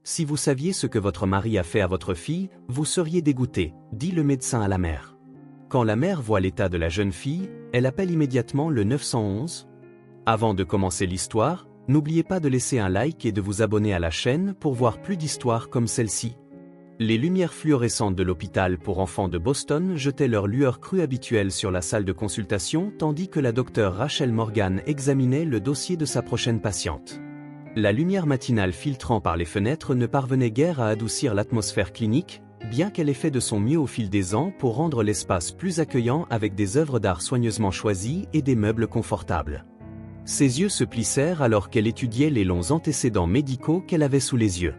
Si vous saviez ce que votre mari a fait à votre fille, vous seriez dégoûté, dit le médecin à la mère. Quand la mère voit l'état de la jeune fille, elle appelle immédiatement le 911. Avant de commencer l'histoire, n'oubliez pas de laisser un like et de vous abonner à la chaîne pour voir plus d'histoires comme celle-ci. Les lumières fluorescentes de l'hôpital pour enfants de Boston jetaient leur lueur crue habituelle sur la salle de consultation tandis que la docteure Rachel Morgan examinait le dossier de sa prochaine patiente. La lumière matinale filtrant par les fenêtres ne parvenait guère à adoucir l'atmosphère clinique, bien qu'elle ait fait de son mieux au fil des ans pour rendre l'espace plus accueillant avec des œuvres d'art soigneusement choisies et des meubles confortables. Ses yeux se plissèrent alors qu'elle étudiait les longs antécédents médicaux qu'elle avait sous les yeux.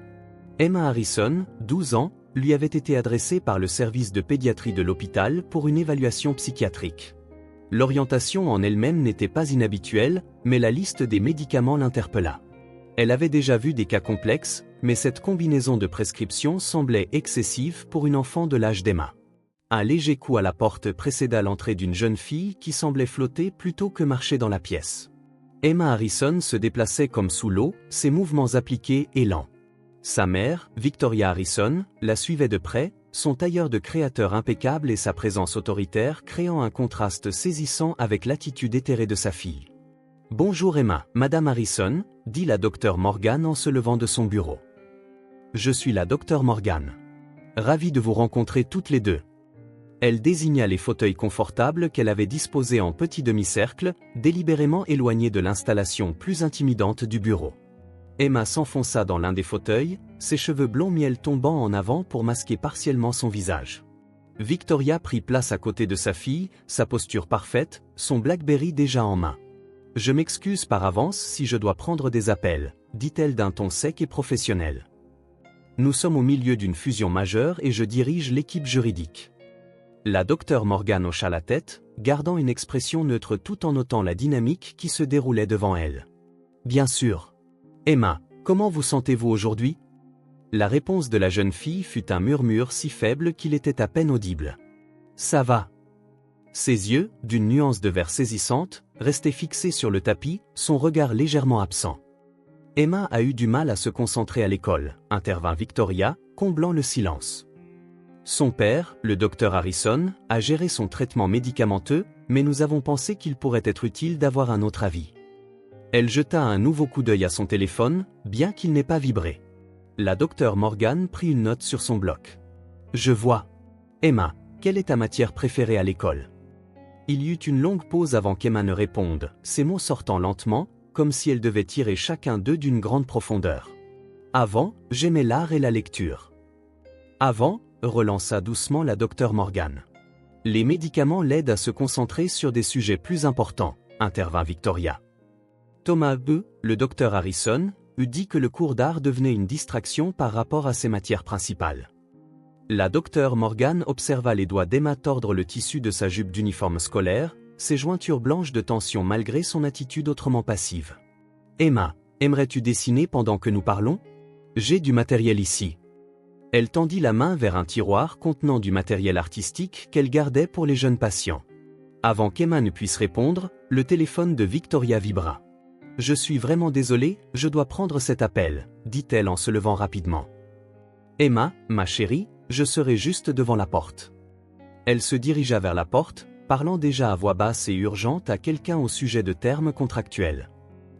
Emma Harrison, 12 ans, lui avait été adressée par le service de pédiatrie de l'hôpital pour une évaluation psychiatrique. L'orientation en elle-même n'était pas inhabituelle, mais la liste des médicaments l'interpella. Elle avait déjà vu des cas complexes, mais cette combinaison de prescriptions semblait excessive pour une enfant de l'âge d'Emma. Un léger coup à la porte précéda l'entrée d'une jeune fille qui semblait flotter plutôt que marcher dans la pièce. Emma Harrison se déplaçait comme sous l'eau, ses mouvements appliqués et lents. Sa mère, Victoria Harrison, la suivait de près, son tailleur de créateur impeccable et sa présence autoritaire créant un contraste saisissant avec l'attitude éthérée de sa fille. « Bonjour Emma, Madame Harrison », dit la docteure Morgan en se levant de son bureau. « Je suis la docteure Morgan. Ravie de vous rencontrer toutes les deux. » Elle désigna les fauteuils confortables qu'elle avait disposés en petit demi-cercle, délibérément éloignés de l'installation plus intimidante du bureau. Emma s'enfonça dans l'un des fauteuils, ses cheveux blond miel tombant en avant pour masquer partiellement son visage. Victoria prit place à côté de sa fille, sa posture parfaite, son Blackberry déjà en main. « Je m'excuse par avance si je dois prendre des appels », dit-elle d'un ton sec et professionnel. « Nous sommes au milieu d'une fusion majeure et je dirige l'équipe juridique. » La docteure Morgan hocha la tête, gardant une expression neutre tout en notant la dynamique qui se déroulait devant elle. « Bien sûr. Emma, comment vous sentez-vous aujourd'hui ?» La réponse de la jeune fille fut un murmure si faible qu'il était à peine audible. « Ça va. » Ses yeux, d'une nuance de vert saisissante, restaient fixés sur le tapis, son regard légèrement absent. « Emma a eu du mal à se concentrer à l'école », intervint Victoria, comblant le silence. Son père, le docteur Harrison, a géré son traitement médicamenteux, mais nous avons pensé qu'il pourrait être utile d'avoir un autre avis. Elle jeta un nouveau coup d'œil à son téléphone, bien qu'il n'ait pas vibré. La docteure Morgan prit une note sur son bloc. « Je vois. Emma, quelle est ta matière préférée à l'école ?» Il y eut une longue pause avant qu'Emma ne réponde, ses mots sortant lentement, comme si elle devait tirer chacun d'eux d'une grande profondeur. « Avant, j'aimais l'art et la lecture. »« Avant », relança doucement la docteure Morgan. « Les médicaments l'aident à se concentrer sur des sujets plus importants, » intervint Victoria. Thomas B., le docteur Harrison, eût dit que le cours d'art devenait une distraction par rapport à ses matières principales. La docteure Morgan observa les doigts d'Emma tordre le tissu de sa jupe d'uniforme scolaire, ses jointures blanches de tension malgré son attitude autrement passive. « Emma, aimerais-tu dessiner pendant que nous parlons ? J'ai du matériel ici. » Elle tendit la main vers un tiroir contenant du matériel artistique qu'elle gardait pour les jeunes patients. Avant qu'Emma ne puisse répondre, le téléphone de Victoria vibra. « Je suis vraiment désolée, je dois prendre cet appel, » dit-elle en se levant rapidement. « Emma, ma chérie, je serai juste devant la porte. » Elle se dirigea vers la porte, parlant déjà à voix basse et urgente à quelqu'un au sujet de termes contractuels.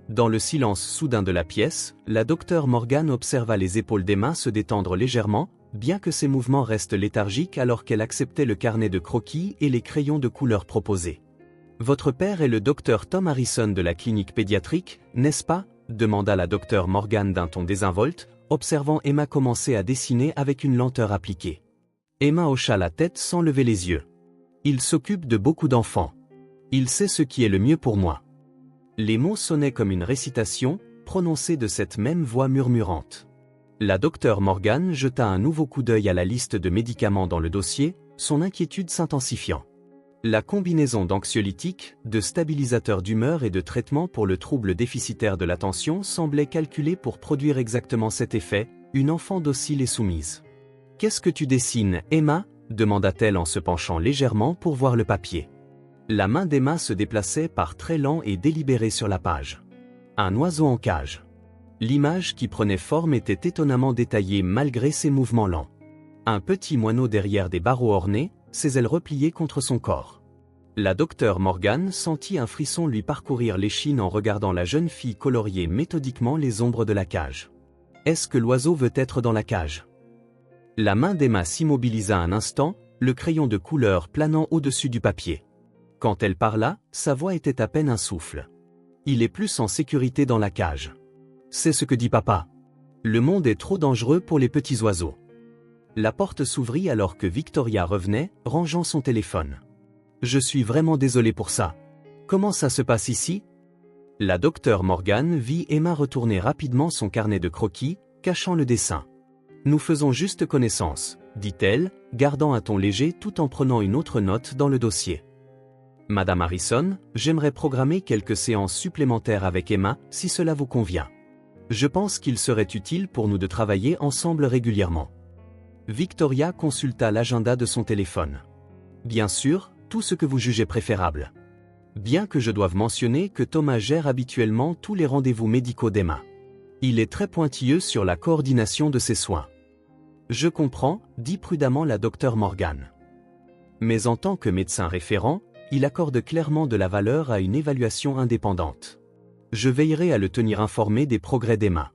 Dans le silence soudain de la pièce, la docteure Morgan observa les épaules d'Emma se détendre légèrement, bien que ses mouvements restent léthargiques alors qu'elle acceptait le carnet de croquis et les crayons de couleur proposés. « Votre père est le docteur Tom Harrison de la clinique pédiatrique, n'est-ce pas ?» demanda la docteure Morgan d'un ton désinvolte, observant Emma commencer à dessiner avec une lenteur appliquée. Emma hocha la tête sans lever les yeux. « Il s'occupe de beaucoup d'enfants. Il sait ce qui est le mieux pour moi. » Les mots sonnaient comme une récitation, prononcée de cette même voix murmurante. La docteure Morgan jeta un nouveau coup d'œil à la liste de médicaments dans le dossier, son inquiétude s'intensifiant. La combinaison d'anxiolytiques, de stabilisateurs d'humeur et de traitements pour le trouble déficitaire de l'attention semblait calculée pour produire exactement cet effet, une enfant docile et soumise. « Qu'est-ce que tu dessines, Emma ?» demanda-t-elle en se penchant légèrement pour voir le papier. La main d'Emma se déplaçait par traits lents et délibérés sur la page. Un oiseau en cage. L'image qui prenait forme était étonnamment détaillée malgré ses mouvements lents. Un petit moineau derrière des barreaux ornés, ses ailes repliées contre son corps. La docteure Morgan sentit un frisson lui parcourir l'échine en regardant la jeune fille colorier méthodiquement les ombres de la cage. Est-ce que l'oiseau veut être dans la cage? La main d'Emma s'immobilisa un instant, le crayon de couleur planant au-dessus du papier. Quand elle parla, sa voix était à peine un souffle. Il est plus en sécurité dans la cage. C'est ce que dit papa. Le monde est trop dangereux pour les petits oiseaux. La porte s'ouvrit alors que Victoria revenait, rangeant son téléphone. Je suis vraiment désolé pour ça. Comment ça se passe ici? La docteure Morgan vit Emma retourner rapidement son carnet de croquis, cachant le dessin. Nous faisons juste connaissance, dit-elle, gardant un ton léger tout en prenant une autre note dans le dossier. Madame Harrison, j'aimerais programmer quelques séances supplémentaires avec Emma, si cela vous convient. Je pense qu'il serait utile pour nous de travailler ensemble régulièrement. Victoria consulta l'agenda de son téléphone. Bien sûr, tout ce que vous jugez préférable. Bien que je doive mentionner que Thomas gère habituellement tous les rendez-vous médicaux d'Emma. Il est très pointilleux sur la coordination de ses soins. Je comprends, dit prudemment la docteure Morgan. Mais en tant que médecin référent, il accorde clairement de la valeur à une évaluation indépendante. Je veillerai à le tenir informé des progrès d'Emma.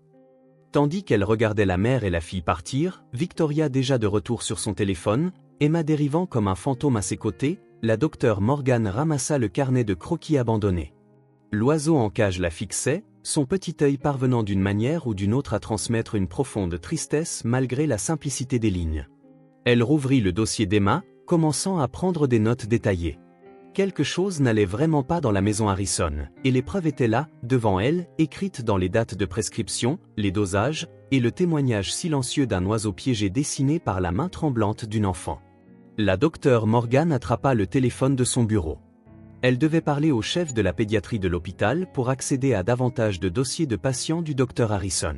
Tandis qu'elle regardait la mère et la fille partir, Victoria déjà de retour sur son téléphone, Emma dérivant comme un fantôme à ses côtés, la docteure Morgan ramassa le carnet de croquis abandonné. L'oiseau en cage la fixait, son petit œil parvenant d'une manière ou d'une autre à transmettre une profonde tristesse malgré la simplicité des lignes. Elle rouvrit le dossier d'Emma, commençant à prendre des notes détaillées. Quelque chose n'allait vraiment pas dans la maison Harrison, et les preuves étaient là, devant elle, écrites dans les dates de prescription, les dosages, et le témoignage silencieux d'un oiseau piégé dessiné par la main tremblante d'une enfant. La docteure Morgan attrapa le téléphone de son bureau. Elle devait parler au chef de la pédiatrie de l'hôpital pour accéder à davantage de dossiers de patients du docteur Harrison.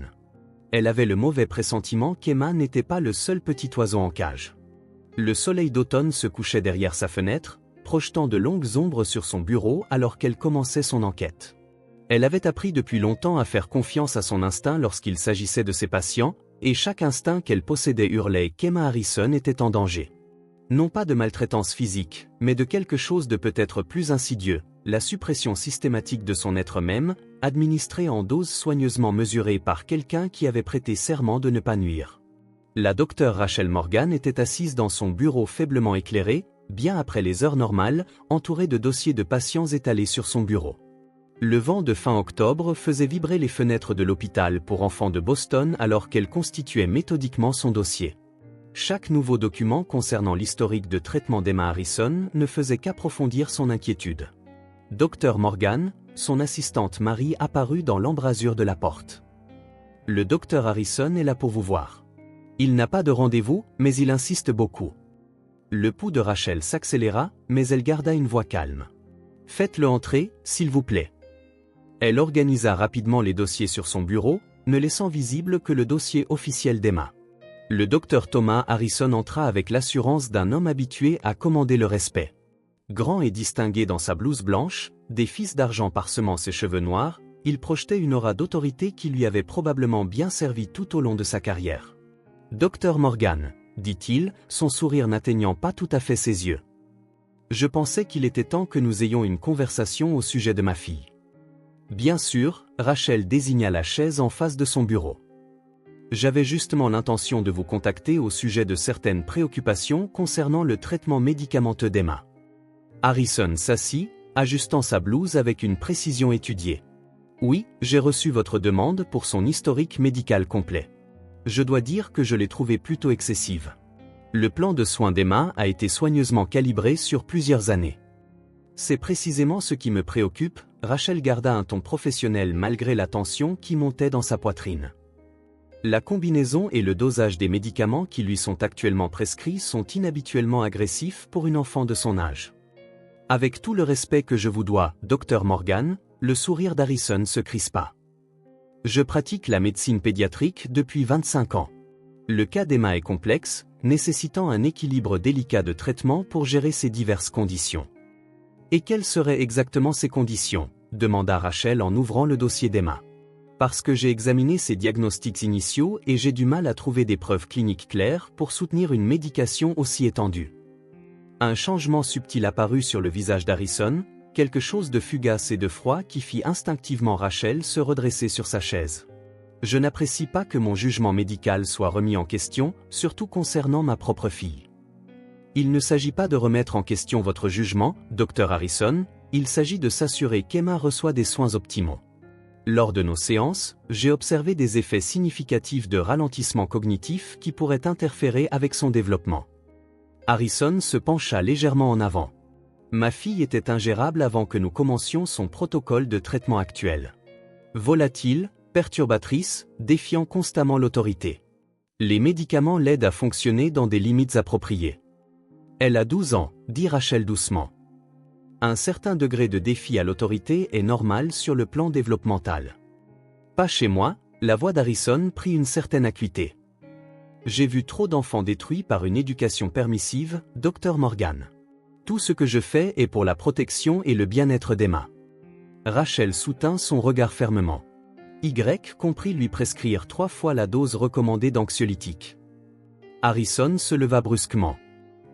Elle avait le mauvais pressentiment qu'Emma n'était pas le seul petit oiseau en cage. Le soleil d'automne se couchait derrière sa fenêtre, projetant de longues ombres sur son bureau alors qu'elle commençait son enquête. Elle avait appris depuis longtemps à faire confiance à son instinct lorsqu'il s'agissait de ses patients, et chaque instinct qu'elle possédait hurlait qu'Emma Harrison était en danger. Non pas de maltraitance physique, mais de quelque chose de peut-être plus insidieux, la suppression systématique de son être même, administrée en doses soigneusement mesurées par quelqu'un qui avait prêté serment de ne pas nuire. La docteure Rachel Morgan était assise dans son bureau faiblement éclairé, bien après les heures normales, entourée de dossiers de patients étalés sur son bureau. Le vent de fin octobre faisait vibrer les fenêtres de l'hôpital pour enfants de Boston alors qu'elle constituait méthodiquement son dossier. Chaque nouveau document concernant l'historique de traitement d'Emma Harrison ne faisait qu'approfondir son inquiétude. Dr Morgan, son assistante Marie apparut dans l'embrasure de la porte. Le docteur Harrison est là pour vous voir. Il n'a pas de rendez-vous, mais il insiste beaucoup. Le pouls de Rachel s'accéléra, mais elle garda une voix calme. Faites-le entrer, s'il vous plaît. Elle organisa rapidement les dossiers sur son bureau, ne laissant visible que le dossier officiel d'Emma. Le docteur Thomas Harrison entra avec l'assurance d'un homme habitué à commander le respect. Grand et distingué dans sa blouse blanche, des fils d'argent parsemant ses cheveux noirs, il projetait une aura d'autorité qui lui avait probablement bien servi tout au long de sa carrière. « Docteur Morgan », dit-il, son sourire n'atteignant pas tout à fait ses yeux. « Je pensais qu'il était temps que nous ayons une conversation au sujet de ma fille. » Bien sûr, Rachel désigna la chaise en face de son bureau. J'avais justement l'intention de vous contacter au sujet de certaines préoccupations concernant le traitement médicamenteux d'Emma. Harrison s'assit, ajustant sa blouse avec une précision étudiée. Oui, j'ai reçu votre demande pour son historique médical complet. Je dois dire que je l'ai trouvée plutôt excessive. Le plan de soins d'Emma a été soigneusement calibré sur plusieurs années. C'est précisément ce qui me préoccupe, Rachel garda un ton professionnel malgré la tension qui montait dans sa poitrine. La combinaison et le dosage des médicaments qui lui sont actuellement prescrits sont inhabituellement agressifs pour une enfant de son âge. Avec tout le respect que je vous dois, Dr Morgan, le sourire d'Harrison se crispa. Je pratique la médecine pédiatrique depuis 25 ans. Le cas d'Emma est complexe, nécessitant un équilibre délicat de traitement pour gérer ces diverses conditions. Et quelles seraient exactement ces conditions ? Demanda Rachel en ouvrant le dossier d'Emma. Parce que j'ai examiné ces diagnostics initiaux et j'ai du mal à trouver des preuves cliniques claires pour soutenir une médication aussi étendue. Un changement subtil apparut sur le visage d'Harrison, quelque chose de fugace et de froid qui fit instinctivement Rachel se redresser sur sa chaise. Je n'apprécie pas que mon jugement médical soit remis en question, surtout concernant ma propre fille. Il ne s'agit pas de remettre en question votre jugement, Dr Harrison, il s'agit de s'assurer qu'Emma reçoit des soins optimaux. Lors de nos séances, j'ai observé des effets significatifs de ralentissement cognitif qui pourraient interférer avec son développement. Harrison se pencha légèrement en avant. Ma fille était ingérable avant que nous commencions son protocole de traitement actuel. Volatile, perturbatrice, défiant constamment l'autorité. Les médicaments l'aident à fonctionner dans des limites appropriées. Elle a 12 ans, dit Rachel doucement. Un certain degré de défi à l'autorité est normal sur le plan développemental. Pas chez moi, la voix d'Harrison prit une certaine acuité. J'ai vu trop d'enfants détruits par une éducation permissive, Dr Morgan. Tout ce que je fais est pour la protection et le bien-être d'Emma. Rachel soutint son regard fermement. Y comprit lui prescrire 3 fois la dose recommandée d'anxiolytiques. Harrison se leva brusquement.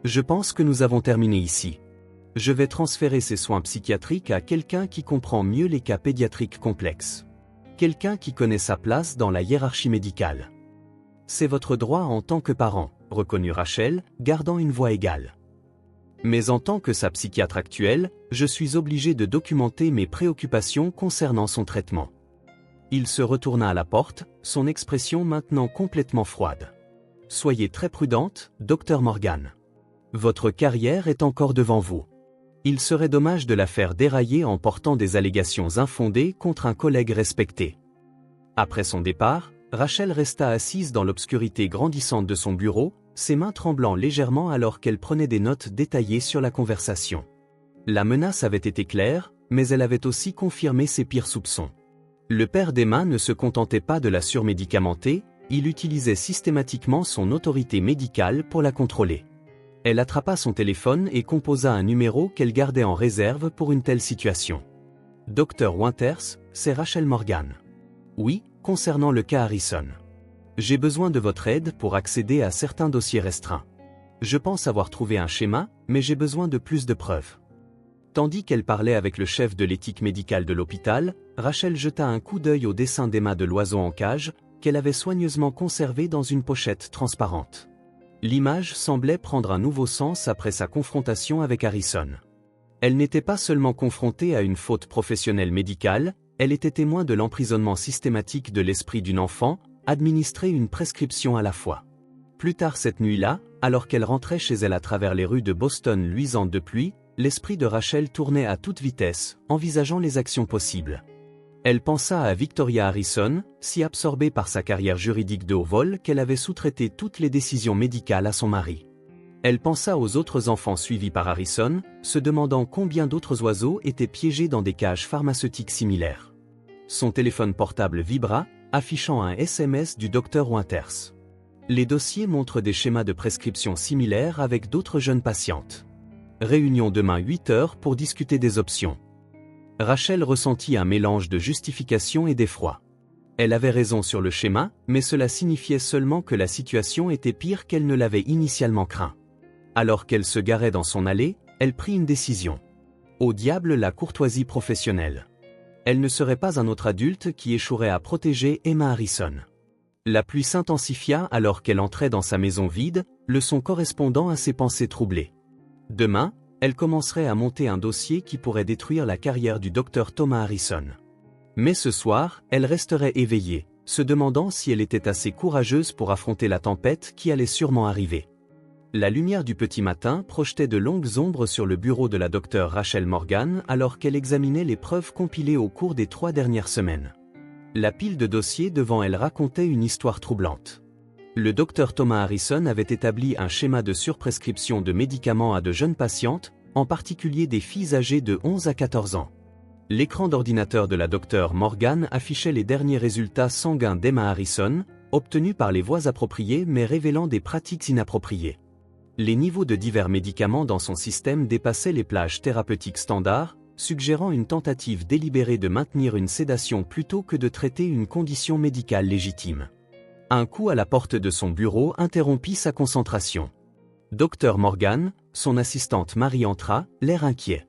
Je pense que nous avons terminé ici. Je vais transférer ces soins psychiatriques à quelqu'un qui comprend mieux les cas pédiatriques complexes. Quelqu'un qui connaît sa place dans la hiérarchie médicale. C'est votre droit en tant que parent, reconnut Rachel, gardant une voix égale. Mais en tant que sa psychiatre actuelle, je suis obligé de documenter mes préoccupations concernant son traitement. Il se retourna à la porte, son expression maintenant complètement froide. Soyez très prudente, Dr Morgan. Votre carrière est encore devant vous. Il serait dommage de la faire dérailler en portant des allégations infondées contre un collègue respecté. Après son départ, Rachel resta assise dans l'obscurité grandissante de son bureau, ses mains tremblant légèrement alors qu'elle prenait des notes détaillées sur la conversation. La menace avait été claire, mais elle avait aussi confirmé ses pires soupçons. Le père d'Emma ne se contentait pas de la surmédicamenter, il utilisait systématiquement son autorité médicale pour la contrôler. Elle attrapa son téléphone et composa un numéro qu'elle gardait en réserve pour une telle situation. « Dr Winters, c'est Rachel Morgan. » « Oui, concernant le cas Harrison. J'ai besoin de votre aide pour accéder à certains dossiers restreints. Je pense avoir trouvé un schéma, mais j'ai besoin de plus de preuves. » Tandis qu'elle parlait avec le chef de l'éthique médicale de l'hôpital, Rachel jeta un coup d'œil au dessin d'Emma de l'oiseau en cage, qu'elle avait soigneusement conservé dans une pochette transparente. L'image semblait prendre un nouveau sens après sa confrontation avec Harrison. Elle n'était pas seulement confrontée à une faute professionnelle médicale, elle était témoin de l'emprisonnement systématique de l'esprit d'une enfant, administrer une prescription à la fois. Plus tard cette nuit-là, alors qu'elle rentrait chez elle à travers les rues de Boston luisantes de pluie, l'esprit de Rachel tournait à toute vitesse, envisageant les actions possibles. Elle pensa à Victoria Harrison, si absorbée par sa carrière juridique de haut vol qu'elle avait sous-traité toutes les décisions médicales à son mari. Elle pensa aux autres enfants suivis par Harrison, se demandant combien d'autres oiseaux étaient piégés dans des cages pharmaceutiques similaires. Son téléphone portable vibra, affichant un SMS du Dr Winters. Les dossiers montrent des schémas de prescription similaires avec d'autres jeunes patientes. Réunion demain 8h pour discuter des options. Rachel ressentit un mélange de justification et d'effroi. Elle avait raison sur le schéma, mais cela signifiait seulement que la situation était pire qu'elle ne l'avait initialement craint. Alors qu'elle se garait dans son allée, elle prit une décision. Au diable la courtoisie professionnelle. Elle ne serait pas un autre adulte qui échouerait à protéger Emma Harrison. La pluie s'intensifia alors qu'elle entrait dans sa maison vide, le son correspondant à ses pensées troublées. Demain, elle commencerait à monter un dossier qui pourrait détruire la carrière du Dr Thomas Harrison. Mais ce soir, elle resterait éveillée, se demandant si elle était assez courageuse pour affronter la tempête qui allait sûrement arriver. La lumière du petit matin projetait de longues ombres sur le bureau de la Dr Rachel Morgan alors qu'elle examinait les preuves compilées au cours des 3 dernières semaines. La pile de dossiers devant elle racontait une histoire troublante. Le Dr Thomas Harrison avait établi un schéma de surprescription de médicaments à de jeunes patientes, en particulier des filles âgées de 11 à 14 ans. L'écran d'ordinateur de la Dr Morgan affichait les derniers résultats sanguins d'Emma Harrison, obtenus par les voies appropriées mais révélant des pratiques inappropriées. Les niveaux de divers médicaments dans son système dépassaient les plages thérapeutiques standards, suggérant une tentative délibérée de maintenir une sédation plutôt que de traiter une condition médicale légitime. Un coup à la porte de son bureau interrompit sa concentration. Dr Morgan, son assistante Marie entra, l'air inquiet.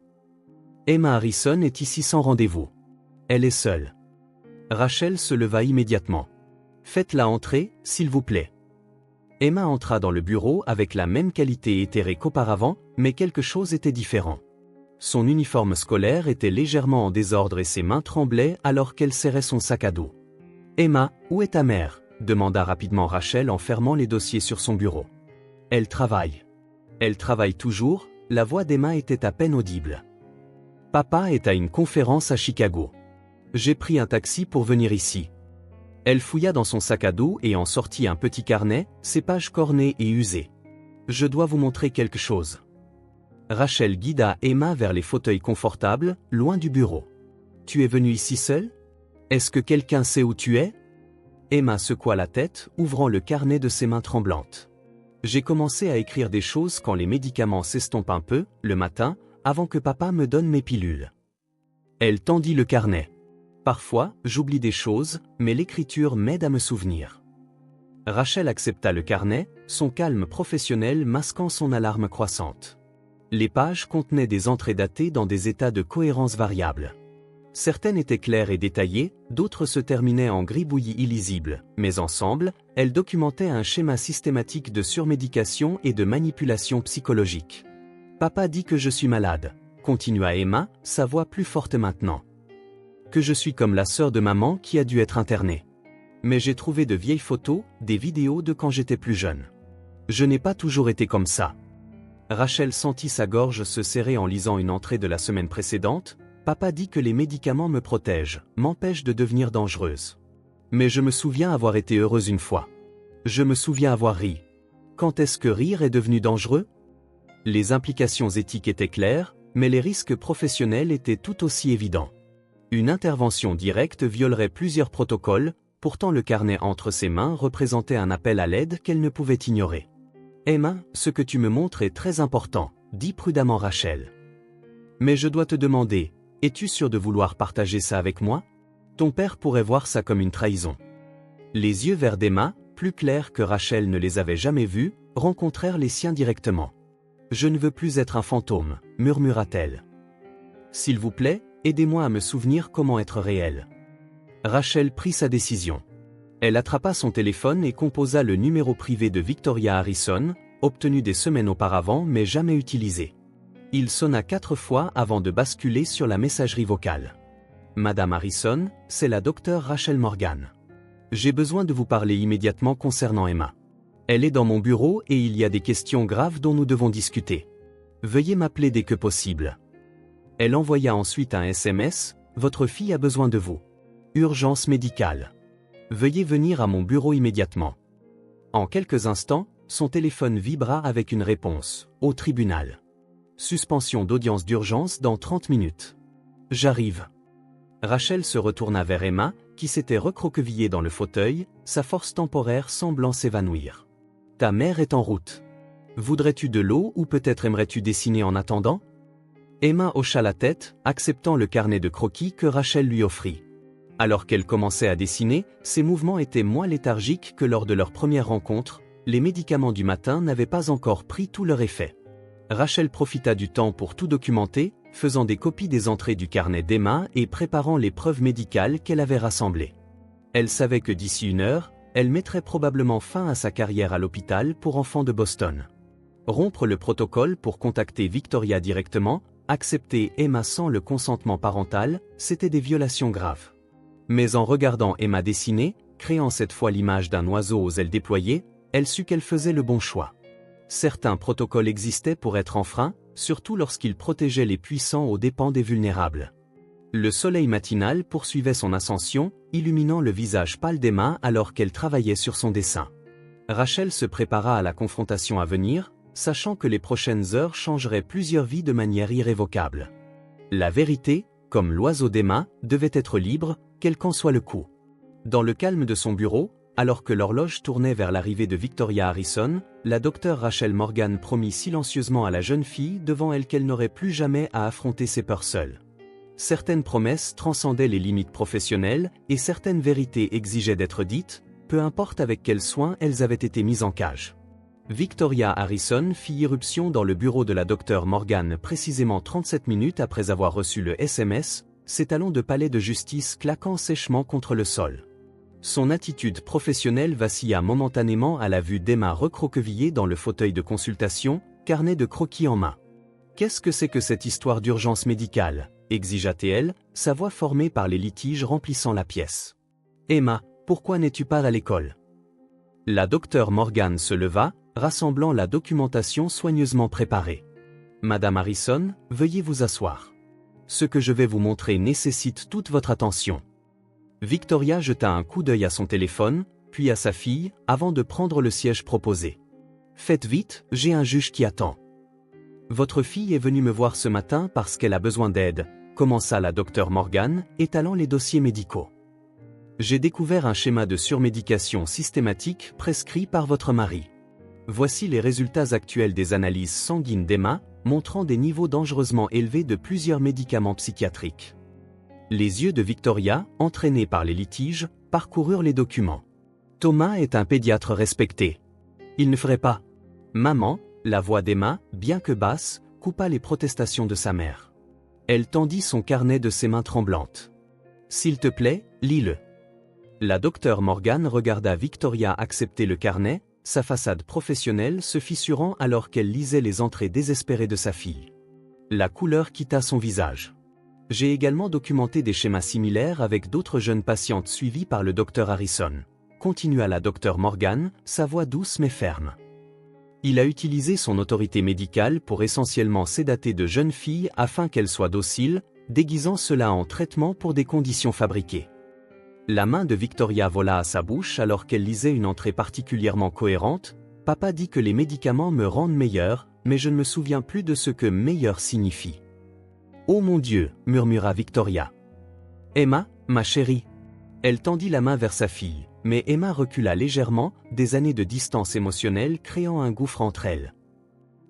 Emma Harrison est ici sans rendez-vous. Elle est seule. Rachel se leva immédiatement. Faites-la entrer, s'il vous plaît. Emma entra dans le bureau avec la même qualité éthérée qu'auparavant, mais quelque chose était différent. Son uniforme scolaire était légèrement en désordre et ses mains tremblaient alors qu'elle serrait son sac à dos. « Emma, où est ta mère ?» demanda rapidement Rachel en fermant les dossiers sur son bureau. « Elle travaille. »« Elle travaille toujours ?» La voix d'Emma était à peine audible. « Papa est à une conférence à Chicago. J'ai pris un taxi pour venir ici. » Elle fouilla dans son sac à dos et en sortit un petit carnet, ses pages cornées et usées. « Je dois vous montrer quelque chose. » Rachel guida Emma vers les fauteuils confortables, loin du bureau. « Tu es venue ici seule? Est-ce que quelqu'un sait où tu es ?» Emma secoua la tête, ouvrant le carnet de ses mains tremblantes. « J'ai commencé à écrire des choses quand les médicaments s'estompent un peu, le matin, avant que papa me donne mes pilules. » Elle tendit le carnet. « Parfois, j'oublie des choses, mais l'écriture m'aide à me souvenir. » Rachel accepta le carnet, son calme professionnel masquant son alarme croissante. Les pages contenaient des entrées datées dans des états de cohérence variable. Certaines étaient claires et détaillées, d'autres se terminaient en gribouillis illisibles, mais ensemble, elles documentaient un schéma systématique de surmédication et de manipulation psychologique. « Papa dit que je suis malade, » continua Emma, sa voix plus forte maintenant. « Que je suis comme la sœur de maman qui a dû être internée. Mais j'ai trouvé de vieilles photos, des vidéos de quand j'étais plus jeune. Je n'ai pas toujours été comme ça. » Rachel sentit sa gorge se serrer en lisant une entrée de la semaine précédente. « Papa dit que les médicaments me protègent, m'empêchent de devenir dangereuse. Mais je me souviens avoir été heureuse une fois. Je me souviens avoir ri. Quand est-ce que rire est devenu dangereux? » Les implications éthiques étaient claires, mais les risques professionnels étaient tout aussi évidents. Une intervention directe violerait plusieurs protocoles, pourtant le carnet entre ses mains représentait un appel à l'aide qu'elle ne pouvait ignorer. « Emma, ce que tu me montres est très important, » dit prudemment Rachel. « Mais je dois te demander, es-tu sûr de vouloir partager ça avec moi? Ton père pourrait voir ça comme une trahison. » Les yeux verts d'Emma, plus clairs que Rachel ne les avait jamais vus, rencontrèrent les siens directement. « Je ne veux plus être un fantôme, » murmura-t-elle. « S'il vous plaît, aidez-moi à me souvenir comment être réel. » Rachel prit sa décision. Elle attrapa son téléphone et composa le numéro privé de Victoria Harrison, obtenu des semaines auparavant mais jamais utilisé. Il sonna 4 fois avant de basculer sur la messagerie vocale. « Madame Harrison, c'est la docteure Rachel Morgan. J'ai besoin de vous parler immédiatement concernant Emma. Elle est dans mon bureau et il y a des questions graves dont nous devons discuter. Veuillez m'appeler dès que possible. » Elle envoya ensuite un SMS, « Votre fille a besoin de vous. Urgence médicale. Veuillez venir à mon bureau immédiatement. » En quelques instants, son téléphone vibra avec une réponse, « Au tribunal. Suspension d'audience d'urgence dans 30 minutes. J'arrive. » Rachel se retourna vers Emma, qui s'était recroquevillée dans le fauteuil, sa force temporaire semblant s'évanouir. « Ta mère est en route. Voudrais-tu de l'eau ou peut-être aimerais-tu dessiner en attendant ?» Emma hocha la tête, acceptant le carnet de croquis que Rachel lui offrit. Alors qu'elle commençait à dessiner, ses mouvements étaient moins léthargiques que lors de leur première rencontre, les médicaments du matin n'avaient pas encore pris tout leur effet. Rachel profita du temps pour tout documenter, faisant des copies des entrées du carnet d'Emma et préparant les preuves médicales qu'elle avait rassemblées. Elle savait que d'ici 1 heure, elle mettrait probablement fin à sa carrière à l'hôpital pour enfants de Boston. Rompre le protocole pour contacter Victoria directement, accepter Emma sans le consentement parental, c'était des violations graves. Mais en regardant Emma dessiner, créant cette fois l'image d'un oiseau aux ailes déployées, elle sut qu'elle faisait le bon choix. Certains protocoles existaient pour être enfreints, surtout lorsqu'ils protégeaient les puissants aux dépens des vulnérables. Le soleil matinal poursuivait son ascension, illuminant le visage pâle d'Emma alors qu'elle travaillait sur son dessin. Rachel se prépara à la confrontation à venir, sachant que les prochaines heures changeraient plusieurs vies de manière irrévocable. La vérité, comme l'oiseau d'Emma, devait être libre, quel qu'en soit le coup. Dans le calme de son bureau, alors que l'horloge tournait vers l'arrivée de Victoria Harrison, la docteure Rachel Morgan promit silencieusement à la jeune fille devant elle qu'elle n'aurait plus jamais à affronter ses peurs seule. certaines promesses transcendaient les limites professionnelles et certaines vérités exigeaient d'être dites, peu importe avec quel soin elles avaient été mises en cage. Victoria Harrison fit irruption dans le bureau de la Dr Morgan précisément 37 minutes après avoir reçu le SMS, ses talons de palais de justice claquant sèchement contre le sol. Son attitude professionnelle vacilla momentanément à la vue d'Emma recroquevillée dans le fauteuil de consultation, carnet de croquis en main. « Qu'est-ce que c'est que cette histoire d'urgence médicale » exigea-t-elle, sa voix formée par les litiges remplissant la pièce. « Emma, pourquoi n'es-tu pas à l'école » La docteure Morgan se leva, rassemblant la documentation soigneusement préparée. « Madame Harrison, veuillez vous asseoir. Ce que je vais vous montrer nécessite toute votre attention. » Victoria jeta un coup d'œil à son téléphone, puis à sa fille, avant de prendre le siège proposé. « Faites vite, j'ai un juge qui attend. » « Votre fille est venue me voir ce matin parce qu'elle a besoin d'aide, » commença la docteure Morgan, étalant les dossiers médicaux. « J'ai découvert un schéma de surmédication systématique prescrit par votre mari. Voici les résultats actuels des analyses sanguines d'Emma, montrant des niveaux dangereusement élevés de plusieurs médicaments psychiatriques. » Les yeux de Victoria, entraînés par les litiges, parcoururent les documents. « Thomas est un pédiatre respecté. Il ne ferait pas. » « Maman », la voix d'Emma, bien que basse, coupa les protestations de sa mère. Elle tendit son carnet de ses mains tremblantes. « S'il te plaît, lis-le. » La docteure Morgan regarda Victoria accepter le carnet, sa façade professionnelle se fissurant alors qu'elle lisait les entrées désespérées de sa fille. La couleur quitta son visage. « J'ai également documenté des schémas similaires avec d'autres jeunes patientes suivies par le docteur Harrison. » Continua la docteure Morgan, sa voix douce mais ferme. Il a utilisé son autorité médicale pour essentiellement sédater de jeunes filles afin qu'elles soient dociles, déguisant cela en traitement pour des conditions fabriquées. La main de Victoria vola à sa bouche alors qu'elle lisait une entrée particulièrement cohérente. « Papa dit que les médicaments me rendent meilleur, mais je ne me souviens plus de ce que meilleur signifie. »« Oh mon Dieu » murmura Victoria. « Emma, ma chérie. » Elle tendit la main vers sa fille. Mais Emma recula légèrement, des années de distance émotionnelle créant un gouffre entre elles.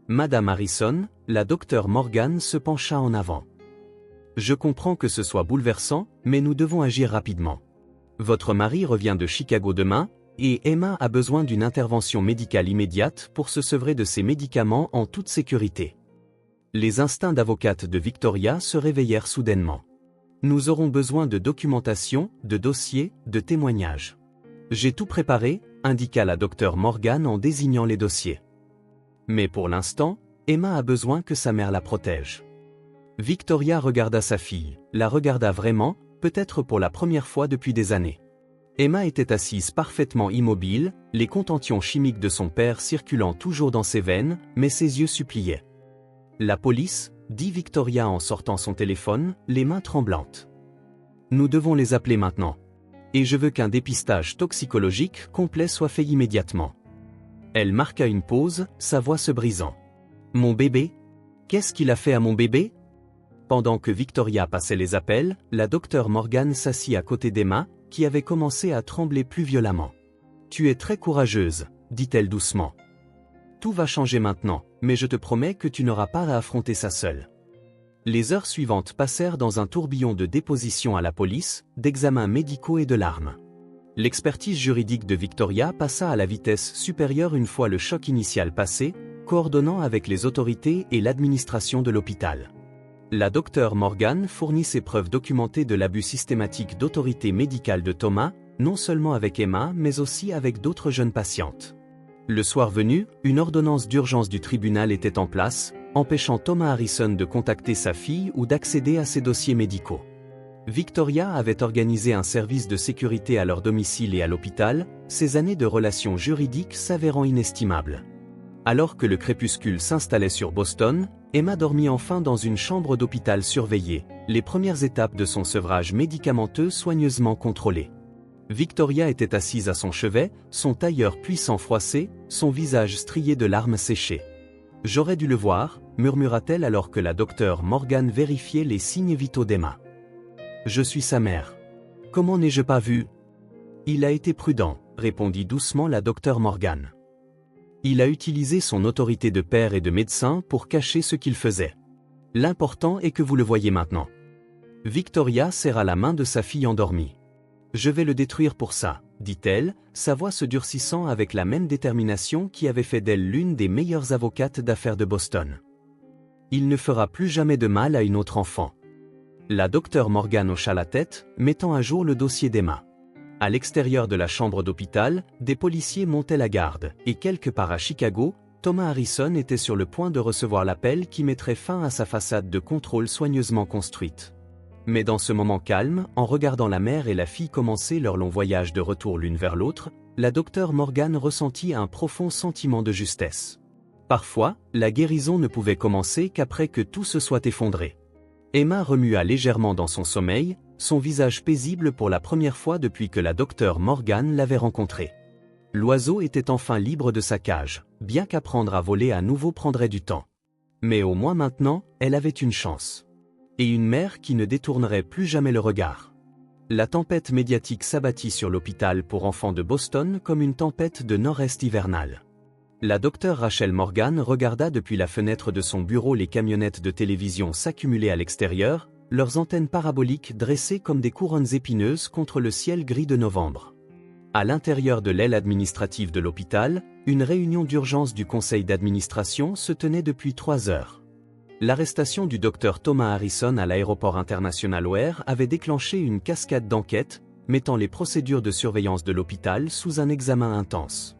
Madame Harrison, la docteure Morgan se pencha en avant. « Je comprends que ce soit bouleversant, mais nous devons agir rapidement. Votre mari revient de Chicago demain, et Emma a besoin d'une intervention médicale immédiate pour se sevrer de ses médicaments en toute sécurité. » Les instincts d'avocate de Victoria se réveillèrent soudainement. « Nous aurons besoin de documentation, de dossiers, de témoignages. » « J'ai tout préparé » indiqua la docteure Morgan en désignant les dossiers. Mais pour l'instant, Emma a besoin que sa mère la protège. Victoria regarda sa fille, la regarda vraiment, peut-être pour la première fois depuis des années. Emma était assise parfaitement immobile, les contentions chimiques de son père circulant toujours dans ses veines, mais ses yeux suppliaient. « La police » dit Victoria en sortant son téléphone, les mains tremblantes. « Nous devons les appeler maintenant. Et je veux qu'un dépistage toxicologique complet soit fait immédiatement. » Elle marqua une pause, sa voix se brisant. « Mon bébé ? Qu'est-ce qu'il a fait à mon bébé ?» Pendant que Victoria passait les appels, la docteure Morgan s'assit à côté d'Emma, qui avait commencé à trembler plus violemment. « Tu es très courageuse, » dit-elle doucement. « Tout va changer maintenant, mais je te promets que tu n'auras pas à affronter ça seule. » Les heures suivantes passèrent dans un tourbillon de dépositions à la police, d'examens médicaux et de larmes. L'expertise juridique de Victoria passa à la vitesse supérieure une fois le choc initial passé, coordonnant avec les autorités et l'administration de l'hôpital. La docteure Morgan fournit ses preuves documentées de l'abus systématique d'autorité médicale de Thomas, non seulement avec Emma mais aussi avec d'autres jeunes patientes. Le soir venu, une ordonnance d'urgence du tribunal était en place, empêchant Thomas Harrison de contacter sa fille ou d'accéder à ses dossiers médicaux. Victoria avait organisé un service de sécurité à leur domicile et à l'hôpital, ces années de relations juridiques s'avérant inestimables. Alors que le crépuscule s'installait sur Boston, Emma dormit enfin dans une chambre d'hôpital surveillée, les premières étapes de son sevrage médicamenteux soigneusement contrôlé. Victoria était assise à son chevet, son tailleur puissant froissé, son visage strié de larmes séchées. « J'aurais dû le voir » murmura-t-elle alors que la docteure Morgan vérifiait les signes vitaux d'Emma. « Je suis sa mère. Comment n'ai-je pas vu ?» Il a été prudent, répondit doucement la docteure Morgan. Il a utilisé son autorité de père et de médecin pour cacher ce qu'il faisait. L'important est que vous le voyez maintenant. Victoria serra la main de sa fille endormie. « Je vais le détruire pour ça, » dit-elle, sa voix se durcissant avec la même détermination qui avait fait d'elle l'une des meilleures avocates d'affaires de Boston. « Il ne fera plus jamais de mal à une autre enfant. » La docteure Morgan hocha la tête, mettant à jour le dossier d'Emma. À l'extérieur de la chambre d'hôpital, des policiers montaient la garde, et quelque part à Chicago, Thomas Harrison était sur le point de recevoir l'appel qui mettrait fin à sa façade de contrôle soigneusement construite. Mais dans ce moment calme, en regardant la mère et la fille commencer leur long voyage de retour l'une vers l'autre, la docteure Morgan ressentit un profond sentiment de justesse. Parfois, la guérison ne pouvait commencer qu'après que tout se soit effondré. Emma remua légèrement dans son sommeil, son visage paisible pour la première fois depuis que la docteure Morgan l'avait rencontré. L'oiseau était enfin libre de sa cage, bien qu'apprendre à voler à nouveau prendrait du temps. Mais au moins maintenant, elle avait une chance. Et une mère qui ne détournerait plus jamais le regard. La tempête médiatique s'abattit sur l'hôpital pour enfants de Boston comme une tempête de nord-est hivernale. La docteure Rachel Morgan regarda depuis la fenêtre de son bureau les camionnettes de télévision s'accumuler à l'extérieur, leurs antennes paraboliques dressées comme des couronnes épineuses contre le ciel gris de novembre. À l'intérieur de l'aile administrative de l'hôpital, une réunion d'urgence du conseil d'administration se tenait depuis 3 heures. L'arrestation du docteur Thomas Harrison à l'aéroport international O'Hare avait déclenché une cascade d'enquêtes, mettant les procédures de surveillance de l'hôpital sous un examen intense.